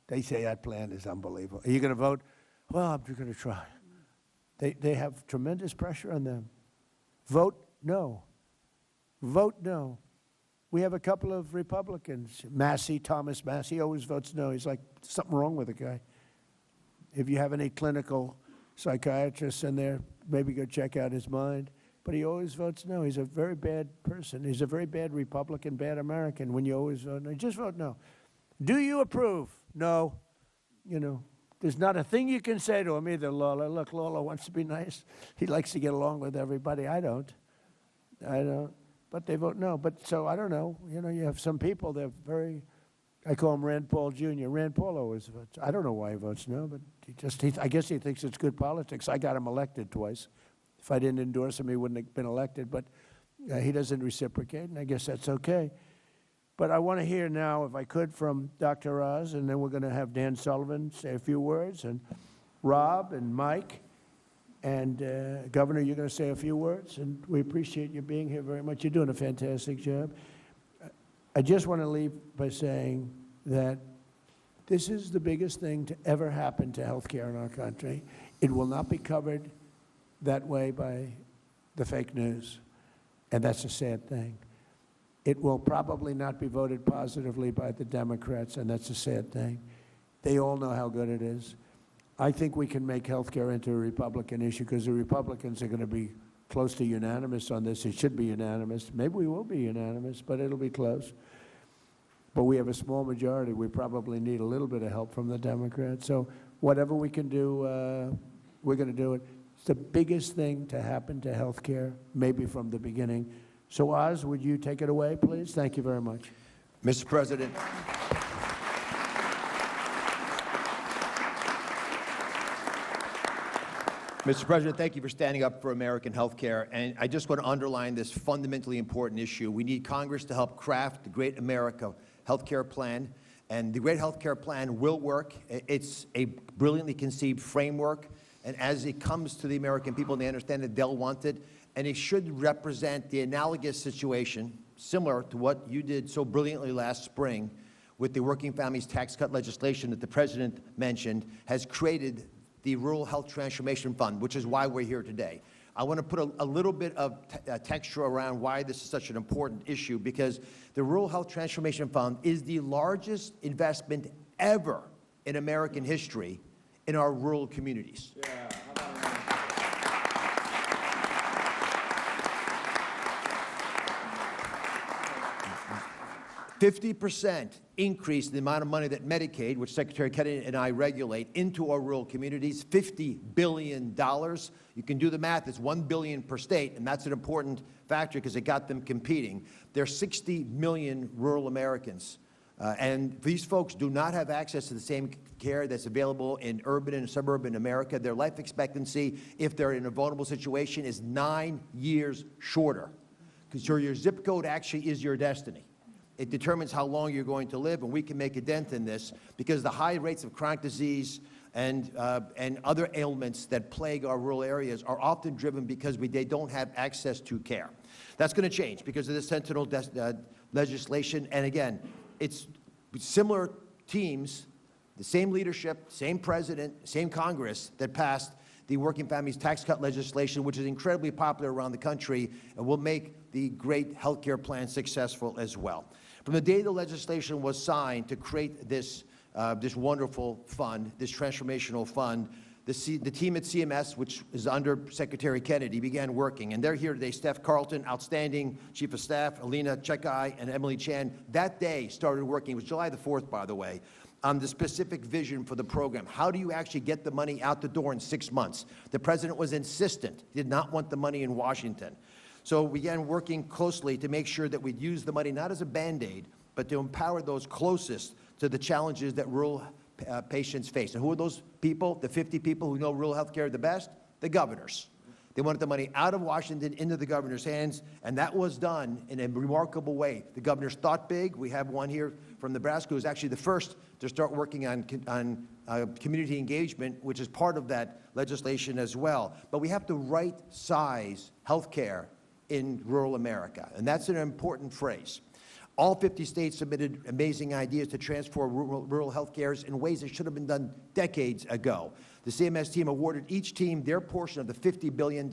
they say that plan is unbelievable. Are you going to vote? Well, I'm going to try. They have tremendous pressure on them. Vote no. Vote no. We have a couple of Republicans. Massey, Thomas Massey, always votes no. He's like, something wrong with the guy. If you have any clinical psychiatrists in there, maybe go check out his mind. But he always votes no. He's a very bad person. He's a very bad Republican, bad American when you always vote no. Just vote no. Do you approve? No. You know, there's not a thing you can say to him either, Lola. Look, Lola wants to be nice. He likes to get along with everybody. I don't. But they vote no. But so I don't know. You know, you have some people, they're very, I call him Rand Paul Jr. Rand Paul always votes. I don't know why he votes no, but I guess he thinks it's good politics. I got him elected twice. If I didn't endorse him, he wouldn't have been elected. But he doesn't reciprocate, and I guess that's okay. But I want to hear now, if I could, from Dr. Oz, and then we're going to have Dan Sullivan say a few words, and Rob and Mike, and Governor, you're going to say a few words, and we appreciate you being here very much. You're doing a fantastic job. I just want to leave by saying that this is the biggest thing to ever happen to health care in our country. It will not be covered that way by the fake news, and that's a sad thing. It will probably not be voted positively by the Democrats, and that's a sad thing. They all know how good it is. I think we can make health care into a Republican issue because the Republicans are going to be close to unanimous on this. It should be unanimous. Maybe we will be unanimous, but it'll be close. But we have a small majority. We probably need a little bit of help from the Democrats. So whatever we can do, we're going to do it. It's the biggest thing to happen to health care, maybe from the beginning. So, Oz, would you take it away, please? Thank you very much. Mr. President. Mr. President, thank you for standing up for American health care. And I just want to underline this fundamentally important issue. We need Congress to help craft the Great America Health Care Plan. And the Great Health Care Plan will work. It's a brilliantly conceived framework. And as it comes to the American people and they understand that, they'll want it. And it should represent the analogous situation, similar to what you did so brilliantly last spring with the Working Families Tax Cut legislation that the President mentioned, has created the Rural Health Transformation Fund, which is why we're here today. I want to put a little bit of texture around why this is such an important issue, because the Rural Health Transformation Fund is the largest investment ever in American history in our rural communities. Yeah. 50% increase in the amount of money that Medicaid, which Secretary Kennedy and I regulate, into our rural communities, $50 billion. You can do the math, it's $1 billion per state, and that's an important factor because it got them competing. There are 60 million rural Americans, and these folks do not have access to the same care that's available in urban and suburban America. Their life expectancy, if they're in a vulnerable situation, is 9 years shorter, because your zip code actually is your destiny. It determines how long you're going to live, and we can make a dent in this because the high rates of chronic disease and other ailments that plague our rural areas are often driven because they don't have access to care. That's going to change because of the Sentinel legislation. And again, it's similar teams, the same leadership, same president, same Congress that passed the Working Families Tax Cut legislation, which is incredibly popular around the country and will make the great health care plan successful as well. From the day the legislation was signed to create this wonderful fund, this transformational fund, the team at CMS, which is under Secretary Kennedy, began working. And they're here today. Steph Carlton, outstanding Chief of Staff, Alina Chekai, and Emily Chan, that day started working. It was July the 4th, by the way, on the specific vision for the program. How do you actually get the money out the door in 6 months? The president was insistent. He did not want the money in Washington. So we began working closely to make sure that we'd use the money not as a Band-Aid, but to empower those closest to the challenges that rural patients face. And who are those people? The 50 people who know rural health care the best? The governors. They wanted the money out of Washington into the governor's hands, and that was done in a remarkable way. The governors thought big. We have one here from Nebraska who was actually the first to start working on community engagement, which is part of that legislation as well. But we have to right-size health care in rural America, and that's an important phrase. All 50 states submitted amazing ideas to transform rural health care in ways that should have been done decades ago. The CMS team awarded each team their portion of the $50 billion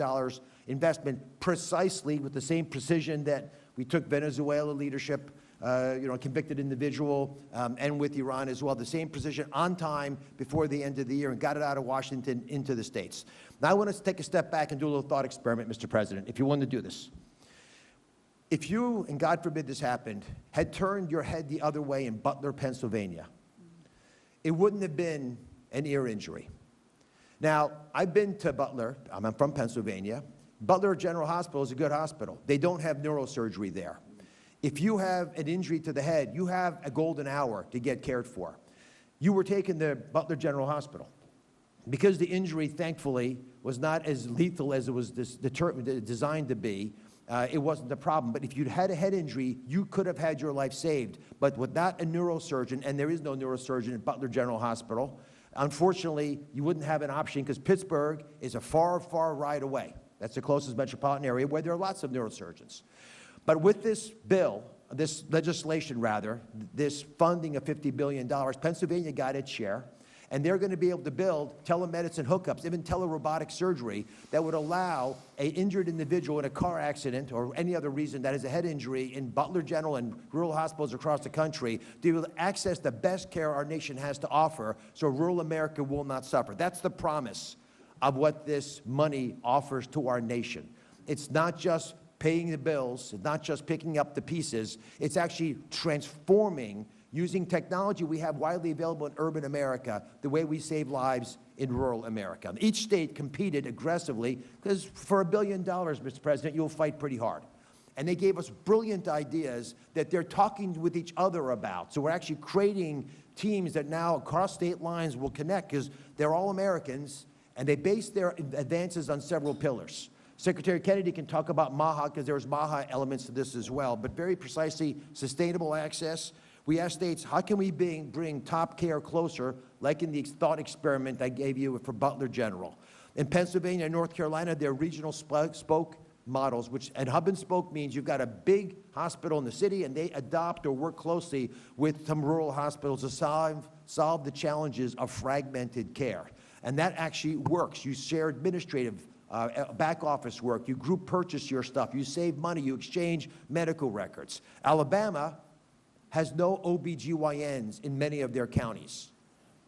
investment precisely with the same precision that we took Venezuela leadership, a convicted individual, and with Iran as well, the same precision on time before the end of the year, and got it out of Washington into the states. Now I want to take a step back and do a little thought experiment, Mr. President, if you want to do this. If you, and God forbid this happened, had turned your head the other way in Butler, Pennsylvania, it wouldn't have been an ear injury. Now, I've been to Butler. I'm from Pennsylvania. Butler General Hospital is a good hospital. They don't have neurosurgery there. If you have an injury to the head, you have a golden hour to get cared for. You were taken to Butler General Hospital. Because the injury, thankfully, was not as lethal as it was designed to be, it wasn't a problem. But if you'd had a head injury, you could have had your life saved. But without a neurosurgeon, and there is no neurosurgeon at Butler General Hospital, unfortunately, you wouldn't have an option because Pittsburgh is a far, far ride away. That's the closest metropolitan area where there are lots of neurosurgeons. But with this bill, this legislation rather, this funding of $50 billion, Pennsylvania got its share. And they're going to be able to build telemedicine hookups, even telerobotic surgery, that would allow an injured individual in a car accident or any other reason that is a head injury in Butler General and rural hospitals across the country to be able to access the best care our nation has to offer so rural America will not suffer. That's the promise of what this money offers to our nation. It's not just paying the bills, it's not just picking up the pieces, it's actually transforming using technology we have widely available in urban America, the way we save lives in rural America. Each state competed aggressively because for $1 billion, Mr. President, you'll fight pretty hard. And they gave us brilliant ideas that they're talking with each other about. So we're actually creating teams that now across state lines will connect because they're all Americans and they base their advances on several pillars. Secretary Kennedy can talk about MAHA because there's MAHA elements to this as well, but very precisely sustainable access. We asked states, how can we bring top care closer, like in the thought experiment I gave you for Butler General. In Pennsylvania and North Carolina, there are regional spoke models, and hub and spoke means you've got a big hospital in the city and they adopt or work closely with some rural hospitals to solve the challenges of fragmented care. And that actually works. You share administrative back office work, you group purchase your stuff, you save money, you exchange medical records. Alabama has no OBGYNs in many of their counties.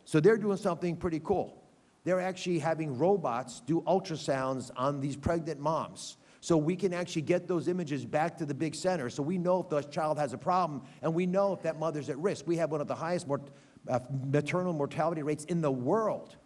So they're doing something pretty cool. They're actually having robots do ultrasounds on these pregnant moms. So we can actually get those images back to the big center. So we know if the child has a problem and we know if that mother's at risk. We have one of the highest maternal mortality rates in the world,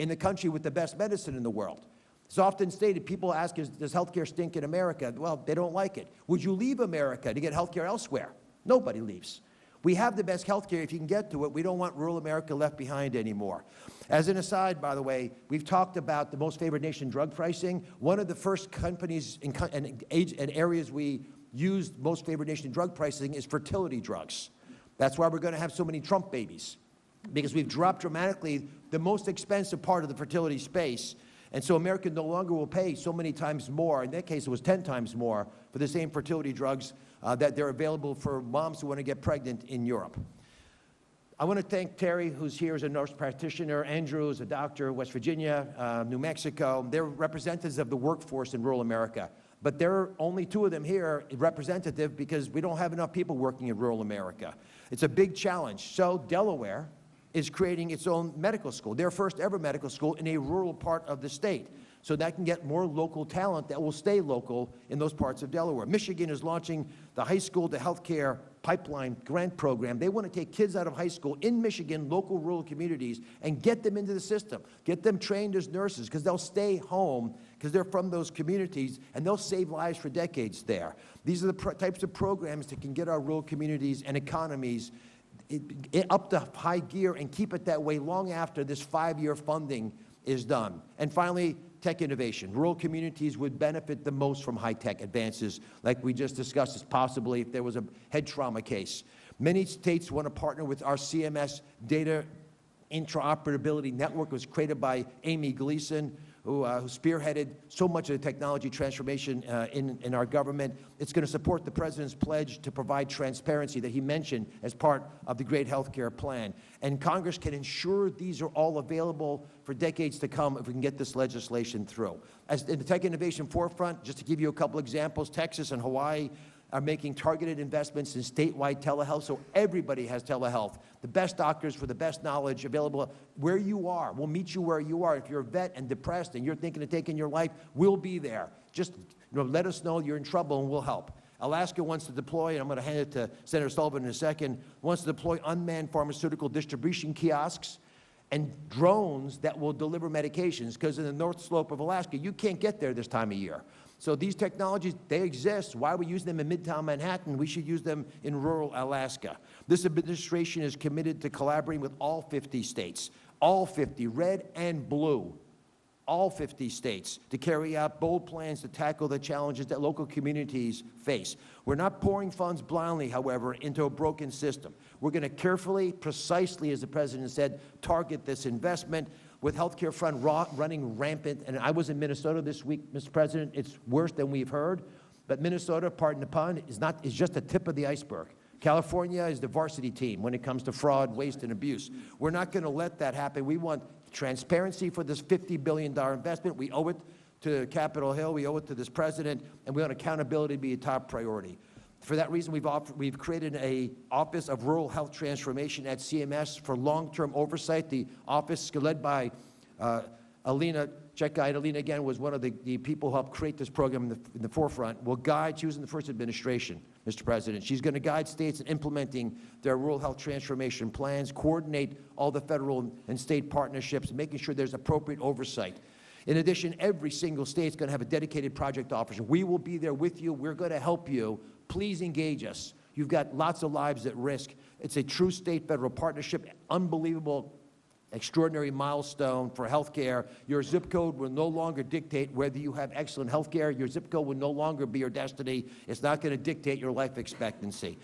in the country with the best medicine in the world. It's often stated, people ask, does healthcare stink in America? Well, they don't like it. Would you leave America to get healthcare elsewhere? Nobody leaves. We have the best health care if you can get to it. We don't want rural America left behind anymore. As an aside, by the way, we've talked about the most favored nation drug pricing. One of the first companies and areas we used most favored nation drug pricing is fertility drugs. That's why we're going to have so many Trump babies, because we've dropped dramatically the most expensive part of the fertility space. And so America no longer will pay so many times more, in that case it was 10 times more, for the same fertility drugs that they're available for moms who want to get pregnant in Europe. I want to thank Terry, who's here as a nurse practitioner, Andrew, who's a doctor, West Virginia, New Mexico. They're representatives of the workforce in rural America. But there are only two of them here representative because we don't have enough people working in rural America. It's a big challenge. So Delaware is creating its own medical school, their first ever medical school in a rural part of the state. So that can get more local talent that will stay local in those parts of Delaware. Michigan is launching the high school to healthcare pipeline grant program. They want to take kids out of high school in Michigan, local rural communities, and get them into the system, get them trained as nurses, because they'll stay home because they're from those communities, and they'll save lives for decades there. These are the types of programs that can get our rural communities and economies up to high gear and keep it that way long after this 5-year funding is done. And finally, tech innovation. Rural communities would benefit the most from high-tech advances, like we just discussed, as possibly if there was a head trauma case. Many states want to partner with our CMS data interoperability network. It was created by Amy Gleason, who spearheaded so much of the technology transformation in our government. It's going to support the President's pledge to provide transparency that he mentioned as part of the great health care plan. And Congress can ensure these are all available for decades to come if we can get this legislation through. As in the tech innovation forefront, just to give you a couple examples, Texas and Hawaii are making targeted investments in statewide telehealth, so everybody has telehealth. The best doctors for the best knowledge available where you are. We'll meet you where you are. If you're a vet and depressed and you're thinking of taking your life, we'll be there. Just let us know you're in trouble and we'll help. Alaska wants to deploy, and I'm going to hand it to Senator Sullivan in a second, wants to deploy unmanned pharmaceutical distribution kiosks and drones that will deliver medications, because in the North Slope of Alaska, you can't get there this time of year. So these technologies, they exist. Why are we using them in Midtown Manhattan? We should use them in rural Alaska. This administration is committed to collaborating with all 50 states, all 50, red and blue, all 50 states, to carry out bold plans to tackle the challenges that local communities face. We're not pouring funds blindly, however, into a broken system. We're going to carefully, precisely, as the President said, target this investment. With healthcare fund running rampant, and I was in Minnesota this week, Mr. President, it's worse than we've heard, but Minnesota, pardon the pun, is just the tip of the iceberg. California is the varsity team when it comes to fraud, waste, and abuse. We're not going to let that happen. We want transparency for this $50 billion investment. We owe it to Capitol Hill, we owe it to this President, and we want accountability to be a top priority. For that reason, we've created an Office of Rural Health Transformation at CMS for long-term oversight. The office, led by Alina Chekite. Alina, again, was one of the people who helped create this program in the forefront, will guide. She was in the first administration, Mr. President. She's going to guide states in implementing their rural health transformation plans, coordinate all the federal and state partnerships, making sure there's appropriate oversight. In addition, every single state is going to have a dedicated project officer. We will be there with you. We're going to help you. Please engage us. You've got lots of lives at risk. It's a true state-federal partnership, unbelievable, extraordinary milestone for health care. Your zip code will no longer dictate whether you have excellent health care. Your zip code will no longer be your destiny. It's not going to dictate your life expectancy.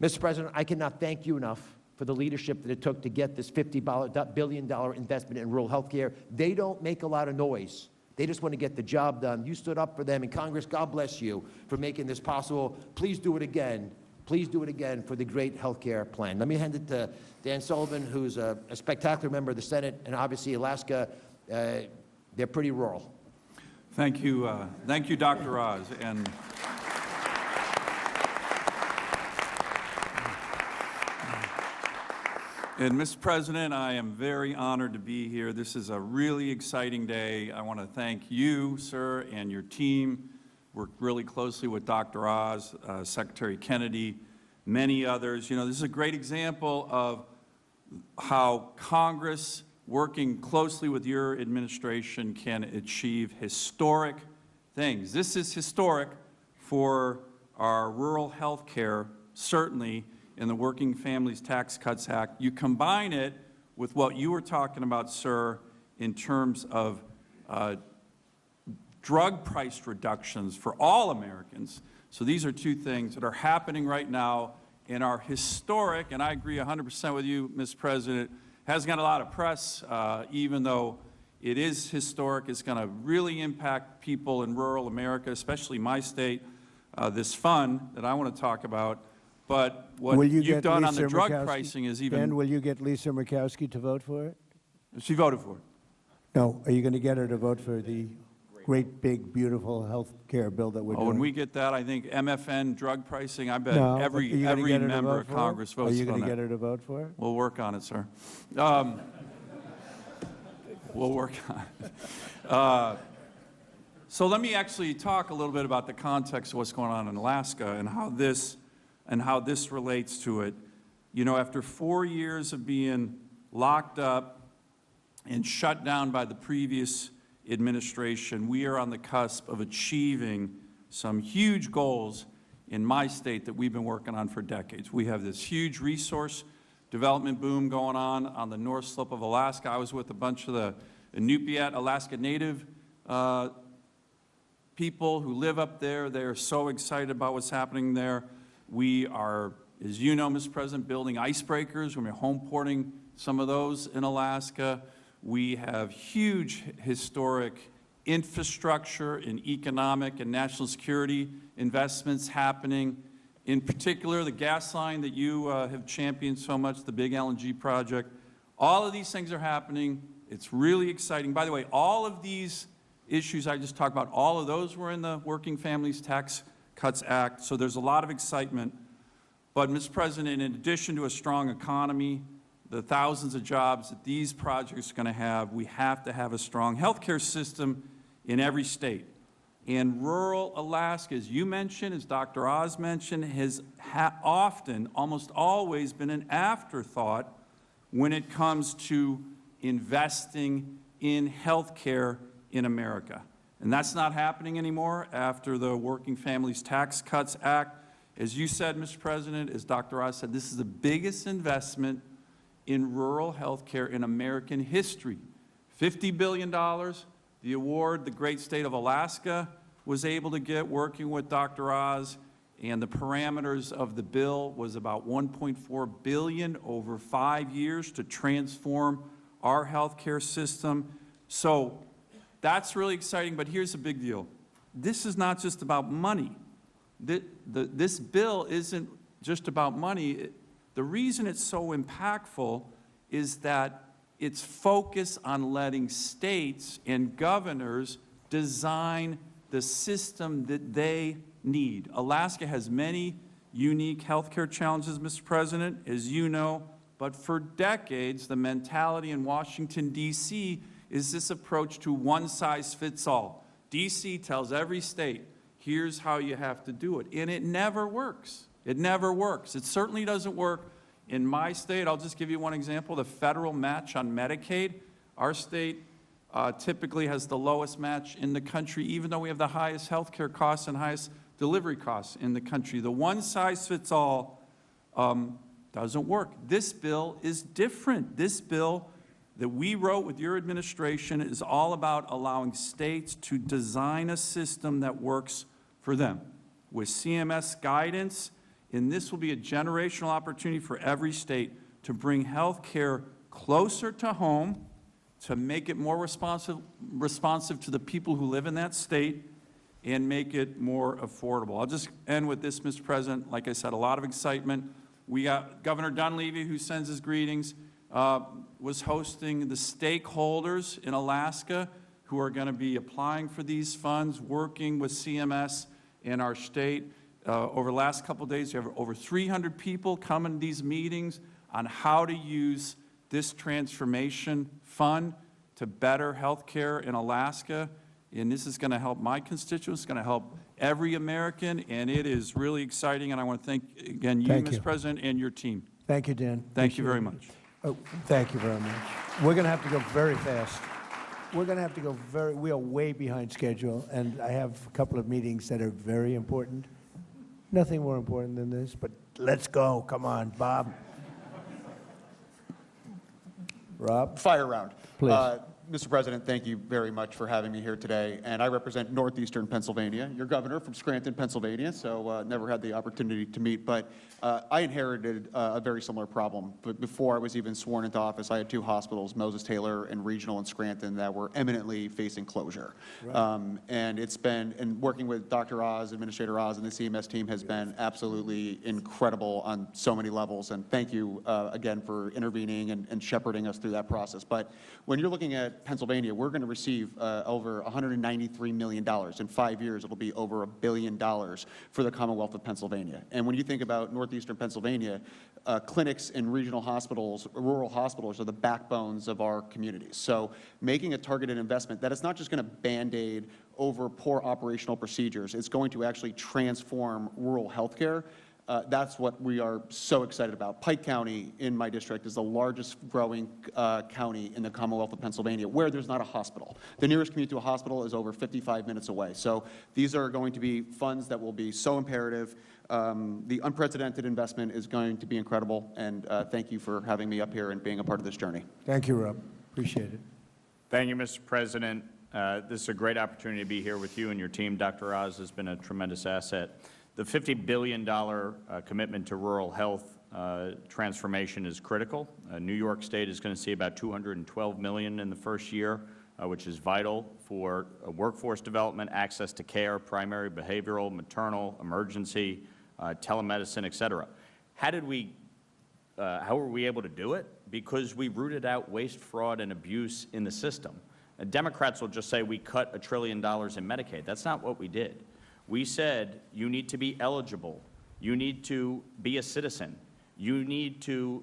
Mr. President, I cannot thank you enough for the leadership that it took to get this $50 billion investment in rural health care. They don't make a lot of noise. They just want to get the job done. You stood up for them in Congress. God bless you for making this possible. Please do it again. Please do it again for the great health care plan. Let me hand it to Dan Sullivan, who's a spectacular member of the Senate, and obviously Alaska, they're pretty rural. Thank you, Dr. Oz. And Mr. President, I am very honored to be here. This is a really exciting day. I want to thank you, sir, and your team. Worked really closely with Dr. Oz, Secretary Kennedy, many others. You know, this is a great example of how Congress, working closely with your administration, can achieve historic things. This is historic for our rural health care, certainly in the Working Families Tax Cuts Act. You combine it with what you were talking about, sir, in terms of drug price reductions for all Americans. So these are two things that are happening right now and are historic, and I agree 100% with you, Mr. President. Hasn't got a lot of press, even though it is historic. It's going to really impact people in rural America, especially my state, this fund that I want to talk about. But what you've done on the drug pricing is even... Ben, will you get Lisa Murkowski to vote for it? She voted for it. No, are you going to get her to vote for the... great, big, beautiful health care bill that we're Oh, doing. when we get that, I think MFN drug pricing, I bet No, but are every you gonna get her to member vote of for it? Congress votes Are you on going to that. get her to vote for it? We'll work on it, sir. We'll work on it. So let me actually talk a little bit about the context of what's going on in Alaska and how this relates to it. You know, after 4 years of being locked up and shut down by the previous administration, we are on the cusp of achieving some huge goals in my state that we've been working on for decades. We have this huge resource development boom going on the North Slope of Alaska. I was with a bunch of the Inupiat Alaska Native people who live up there. They are so excited about what's happening there. We are, as you know, Mr. President, building icebreakers. We're home porting some of those in Alaska. We have huge historic infrastructure and economic and national security investments happening. In particular, the gas line that you have championed so much, the big LNG project. All of these things are happening. It's really exciting. By the way, all of these issues I just talked about, all of those were in the Working Families Tax Cuts Act, so there's a lot of excitement. But, Mr. President, in addition to a strong economy, the thousands of jobs that these projects are going to have, we have to have a strong healthcare system in every state. And rural Alaska, as you mentioned, as Dr. Oz mentioned, has often, almost always been an afterthought when it comes to investing in healthcare in America. And that's not happening anymore after the Working Families Tax Cuts Act. As you said, Mr. President, as Dr. Oz said, this is the biggest investment in rural health care in American history. $50 billion, the award the great state of Alaska was able to get working with Dr. Oz, and the parameters of the bill was about $1.4 billion over 5 years to transform our health care system. So that's really exciting, but here's the big deal. This is not just about money. This bill isn't just about money. The reason it's so impactful is that it's focused on letting states and governors design the system that they need. Alaska has many unique healthcare challenges, Mr. President, as you know, but for decades, the mentality in Washington, D.C. is this approach to one size fits all. D.C. tells every state, here's how you have to do it, and it never works. It never works. It certainly doesn't work in my state. I'll just give you one example, the federal match on Medicaid. Our state typically has the lowest match in the country, even though we have the highest health care costs and highest delivery costs in the country. The one size fits all doesn't work. This bill is different. This bill that we wrote with your administration is all about allowing states to design a system that works for them with CMS guidance. And this will be a generational opportunity for every state to bring health care closer to home, to make it more responsive to the people who live in that state, and make it more affordable. I'll just end with this, Mr. President. Like I said, a lot of excitement. We got Governor Dunleavy, who sends his greetings, was hosting the stakeholders in Alaska who are going to be applying for these funds, working with CMS in our state. Over the last couple of days, we have over 300 people coming to these meetings on how to use this transformation fund to better health care in Alaska. And this is going to help my constituents, it's going to help every American, and it is really exciting. And I want to thank, again, you, Mr. President, and your team. Thank you, Dan. Thank you very much. Oh, thank you very much. We're going to have to go very fast. We're going to have to go we are way behind schedule, and I have a couple of meetings that are very important. Nothing more important than this, but let's go. Come on, Bob. Rob? Fire round. Please. Mr. President, thank you very much for having me here today. And I represent northeastern Pennsylvania. You're governor from Scranton, Pennsylvania, so never had the opportunity to meet. But I inherited a very similar problem. But before I was even sworn into office, I had two hospitals, Moses Taylor and Regional in Scranton, that were eminently facing closure. Right. And it's been, and working with Dr. Oz, Administrator Oz, and the CMS team has been absolutely incredible on so many levels. And thank you again for intervening and shepherding us through that process. But when you're looking at at Pennsylvania, we're going to receive over $193 million. In 5 years, it'll be over $1 billion for the Commonwealth of Pennsylvania. And when you think about northeastern Pennsylvania, clinics and regional hospitals, rural hospitals are the backbones of our communities. So making a targeted investment that is not just going to Band-Aid over poor operational procedures, it's going to actually transform rural healthcare. That's what we are so excited about. Pike County in my district is the largest growing county in the Commonwealth of Pennsylvania where there's not a hospital. The nearest commute to a hospital is over 55 minutes away. So these are going to be funds that will be so imperative. The unprecedented investment is going to be incredible, and thank you for having me up here and being a part of this journey. Thank you, Rob. Appreciate it. Thank you, Mr. President. This is a great opportunity to be here with you and your team. Dr. Oz has been a tremendous asset. The $50 billion commitment to rural health transformation is critical. New York State is going to see about $212 million in the first year, which is vital for workforce development, access to care, primary, behavioral, maternal, emergency, telemedicine, et cetera. How were we able to do it? Because we rooted out waste, fraud, and abuse in the system. Democrats will just say we cut $1 trillion in Medicaid. That's not what we did. We said you need to be eligible, you need to be a citizen, you need to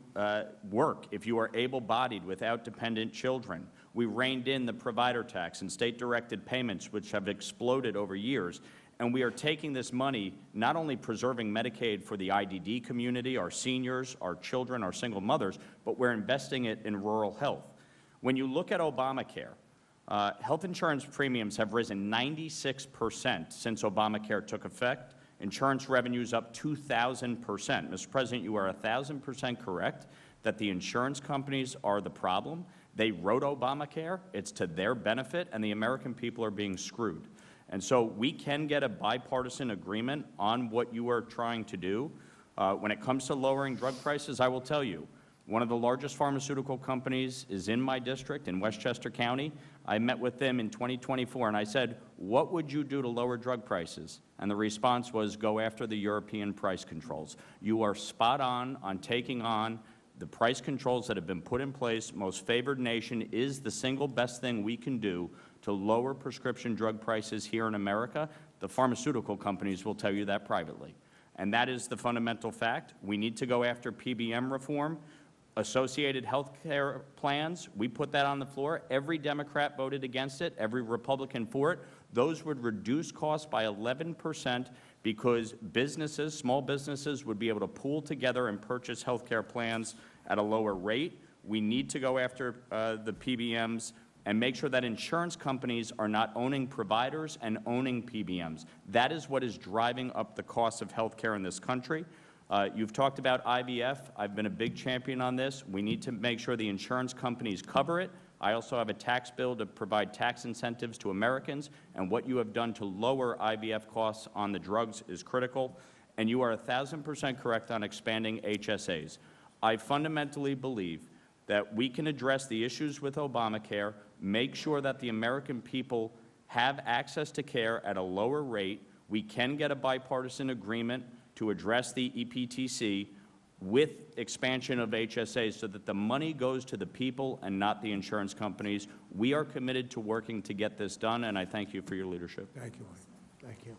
work if you are able-bodied without dependent children. We reined in the provider tax and state-directed payments, which have exploded over years. And we are taking this money, not only preserving Medicaid for the IDD community, our seniors, our children, our single mothers, but we're investing it in rural health. When you look at Obamacare, health insurance premiums have risen 96% since Obamacare took effect. Insurance revenues up 2,000%. Mr. President, you are 1,000% correct that the insurance companies are the problem. They wrote Obamacare. It's to their benefit, and the American people are being screwed. And so we can get a bipartisan agreement on what you are trying to do. When it comes to lowering drug prices, I will tell you, one of the largest pharmaceutical companies is in my district in Westchester County. I met with them in 2024, and I said, what would you do to lower drug prices? And the response was, go after the European price controls. You are spot on taking on the price controls that have been put in place. Most favored nation is the single best thing we can do to lower prescription drug prices here in America. The pharmaceutical companies will tell you that privately. And that is the fundamental fact. We need to go after PBM reform. Associated health care plans, we put that on the floor. Every Democrat voted against it, every Republican for it. Those would reduce costs by 11% because businesses, small businesses, would be able to pool together and purchase health care plans at a lower rate. We need to go after the PBMs and make sure that insurance companies are not owning providers and owning PBMs. That is what is driving up the cost of health care in this country. You've talked about IVF. I've been a big champion on this. We need to make sure the insurance companies cover it. I also have a tax bill to provide tax incentives to Americans, and what you have done to lower IVF costs on the drugs is critical. And you are 1,000% correct on expanding HSAs. I fundamentally believe that we can address the issues with Obamacare, make sure that the American people have access to care at a lower rate. We can get a bipartisan agreement to address the EPTC with expansion of HSAs so that the money goes to the people and not the insurance companies. We are committed to working to get this done, and I thank you for your leadership. Thank you, Mike. Thank you.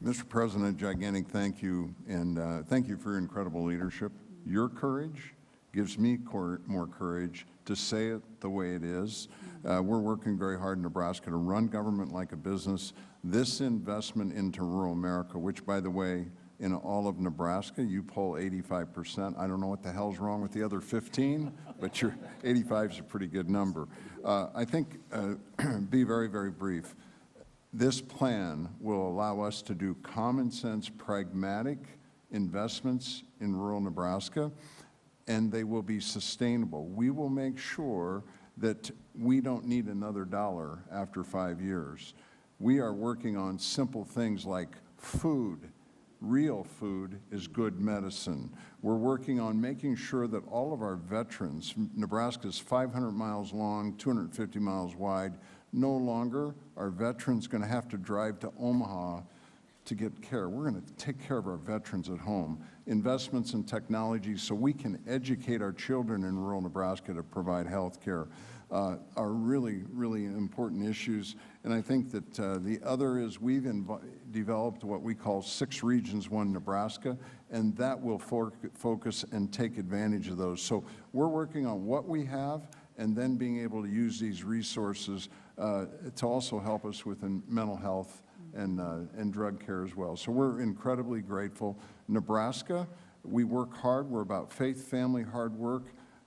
Mr. President, gigantic thank you, and thank you for your incredible leadership. Your courage gives me more courage to say it the way it is. We're working very hard in Nebraska to run government like a business. This investment into rural America, which, by the way, in all of Nebraska, you poll 85%. I don't know what the hell's wrong with the other 15, but your 85 is a pretty good number. I think, be very, very brief. This plan will allow us to do common sense, pragmatic investments in rural Nebraska, and they will be sustainable. We will make sure that we don't need another dollar after 5 years. We are working on simple things like food. Real food is good medicine. We're working on making sure that all of our veterans, Nebraska is 500 miles long, 250 miles wide, no longer are veterans going to have to drive to Omaha to get care. We're going to take care of our veterans at home. Investments in technology so we can educate our children in rural Nebraska to provide health care are really, really important issues. And I think that the other is we've developed what we call 6 Regions, 1 Nebraska, and that will focus and take advantage of those. So we're working on what we have and then being able to use these resources to also help us with mental health and drug care as well. So we're incredibly grateful. Nebraska, we work hard. We're about faith, family, hard work,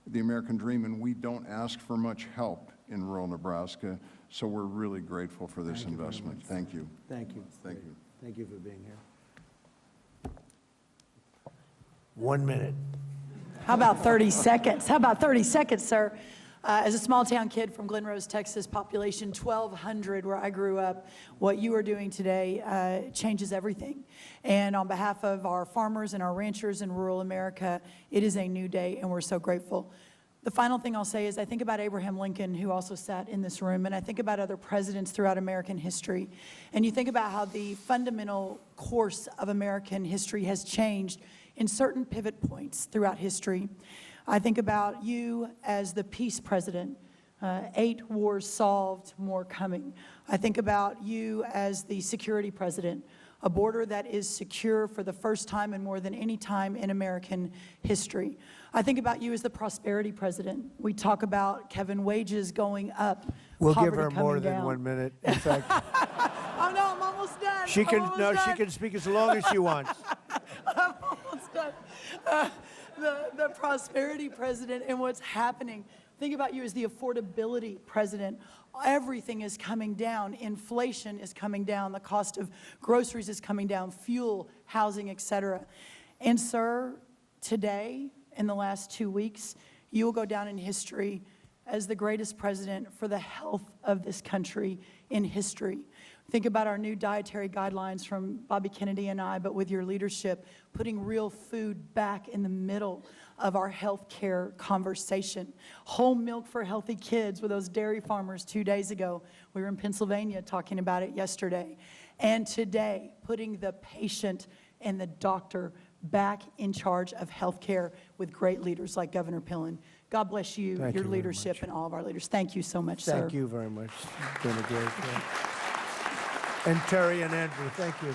the American dream, and we don't ask for much help in rural Nebraska. So we're really grateful for this investment. Thank you. Thank you. Thank you. Thank you for being here. 1 minute. How about 30 seconds? How about 30 seconds, sir? As a small-town kid from Glen Rose, Texas, population 1,200, where I grew up, what you are doing today changes everything. And on behalf of our farmers and our ranchers in rural America, it is a new day, and we're so grateful. The final thing I'll say is I think about Abraham Lincoln, who also sat in this room, and I think about other presidents throughout American history. And you think about how the fundamental course of American history has changed in certain pivot points throughout history. I think about you as the peace president, 8 wars solved, more coming. I think about you as the security president, a border that is secure for the first time and more than any time in American history. I think about you as the prosperity president. We talk about, Kevin, wages going up, We'll give poverty her more coming than down. 1 minute. In fact, Oh, no, I'm almost done. she I'm almost done. can speak as long as she wants. I'm almost done. The prosperity president and what's happening. Think about you as the affordability president. Everything is coming down. Inflation is coming down. The cost of groceries is coming down. Fuel, housing, etc. And sir, today, in the last 2 weeks, you will go down in history as the greatest president for the health of this country in history. Think about our new dietary guidelines from Bobby Kennedy and I, but with your leadership, putting real food back in the middle of our health care conversation. Whole milk for healthy kids with those dairy farmers 2 days ago. We were in Pennsylvania talking about it yesterday. And today, putting the patient and the doctor back in charge of health care with great leaders like Governor Pillen. God bless you, Thank your you very leadership, much. and all of our leaders. Thank you so much, sir. Thank you very much. It's been a great day. And Terry and Andrew, thank you.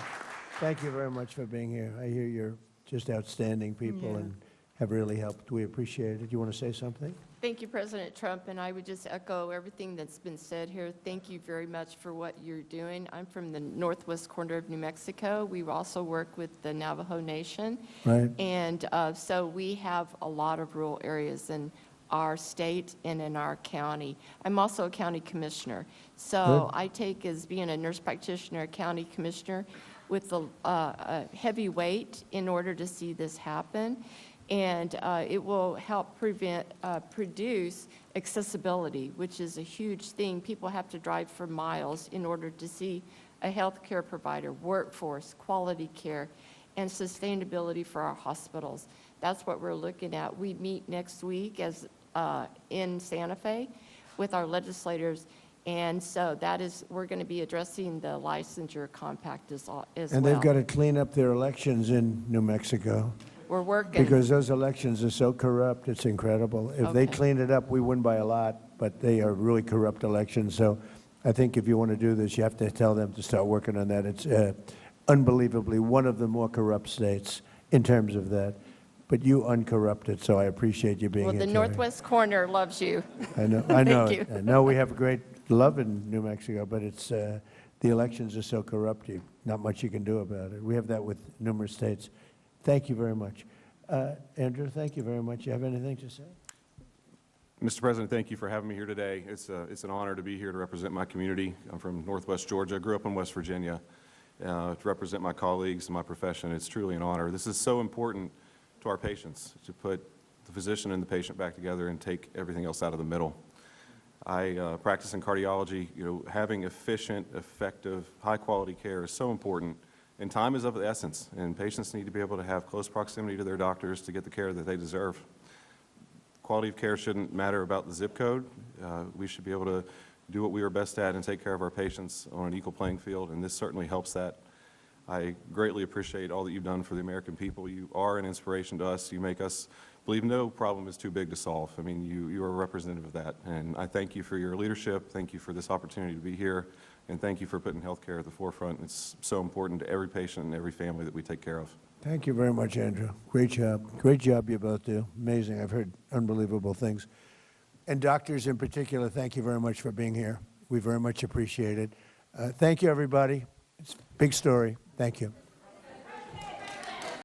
Thank you very much for being here. I hear you're just outstanding people Yeah. and have really helped. We appreciate it. You want to say something? Thank you, President Trump, and I would just echo everything that's been said here. Thank you very much for what you're doing. I'm from the northwest corner of New Mexico. We also work with the Navajo Nation. Right. And so we have a lot of rural areas in our state and in our county. I'm also a county commissioner. So I take as being a nurse practitioner, a county commissioner, with a heavy weight in order to see this happen. And it will help produce accessibility, which is a huge thing. People have to drive for miles in order to see a health care provider, workforce, quality care, and sustainability for our hospitals. That's what we're looking at. We meet next week in Santa Fe with our legislators. And so we're going to be addressing the licensure compact as well. And they've got to clean up their elections in New Mexico. We're working. Because those elections are so corrupt, it's incredible. If they Okay. clean it up, we win by a lot, but they are really corrupt elections. So I think if you want to do this, you have to tell them to start working on that. It's unbelievably one of the more corrupt states in terms of that. But you uncorrupted, so I appreciate you being Well, here. the Terry. Northwest corner loves you. I know, I know. Thank it. you. I know we have great love in New Mexico, but it's the elections are so corrupt. Not much you can do about it. We have that with numerous states. Thank you very much. Andrew, thank you very much. You have anything to say? Mr. President, thank you for having me here today. It's an honor to be here to represent my community. I'm from Northwest Georgia. I grew up in West Virginia. To represent my colleagues and my profession, it's truly an honor. This is so important to our patients, to put the physician and the patient back together and take everything else out of the middle. I practice in cardiology. Having efficient, effective, high-quality care is so important. And time is of the essence, and patients need to be able to have close proximity to their doctors to get the care that they deserve. Quality of care shouldn't matter about the zip code. We should be able to do what we are best at and take care of our patients on an equal playing field, and this certainly helps that. I greatly appreciate all that you've done for the American people. You are an inspiration to us. You make us believe no problem is too big to solve. I mean, you are a representative of that. And I thank you for your leadership. Thank you for this opportunity to be here. And thank you for putting healthcare at the forefront. It's so important to every patient and every family that we take care of. Thank you very much, Andrew. Great job. Great job you both do. Amazing. I've heard unbelievable things. And doctors in particular, thank you very much for being here. We very much appreciate it. Thank you, everybody. It's a big story. Thank you.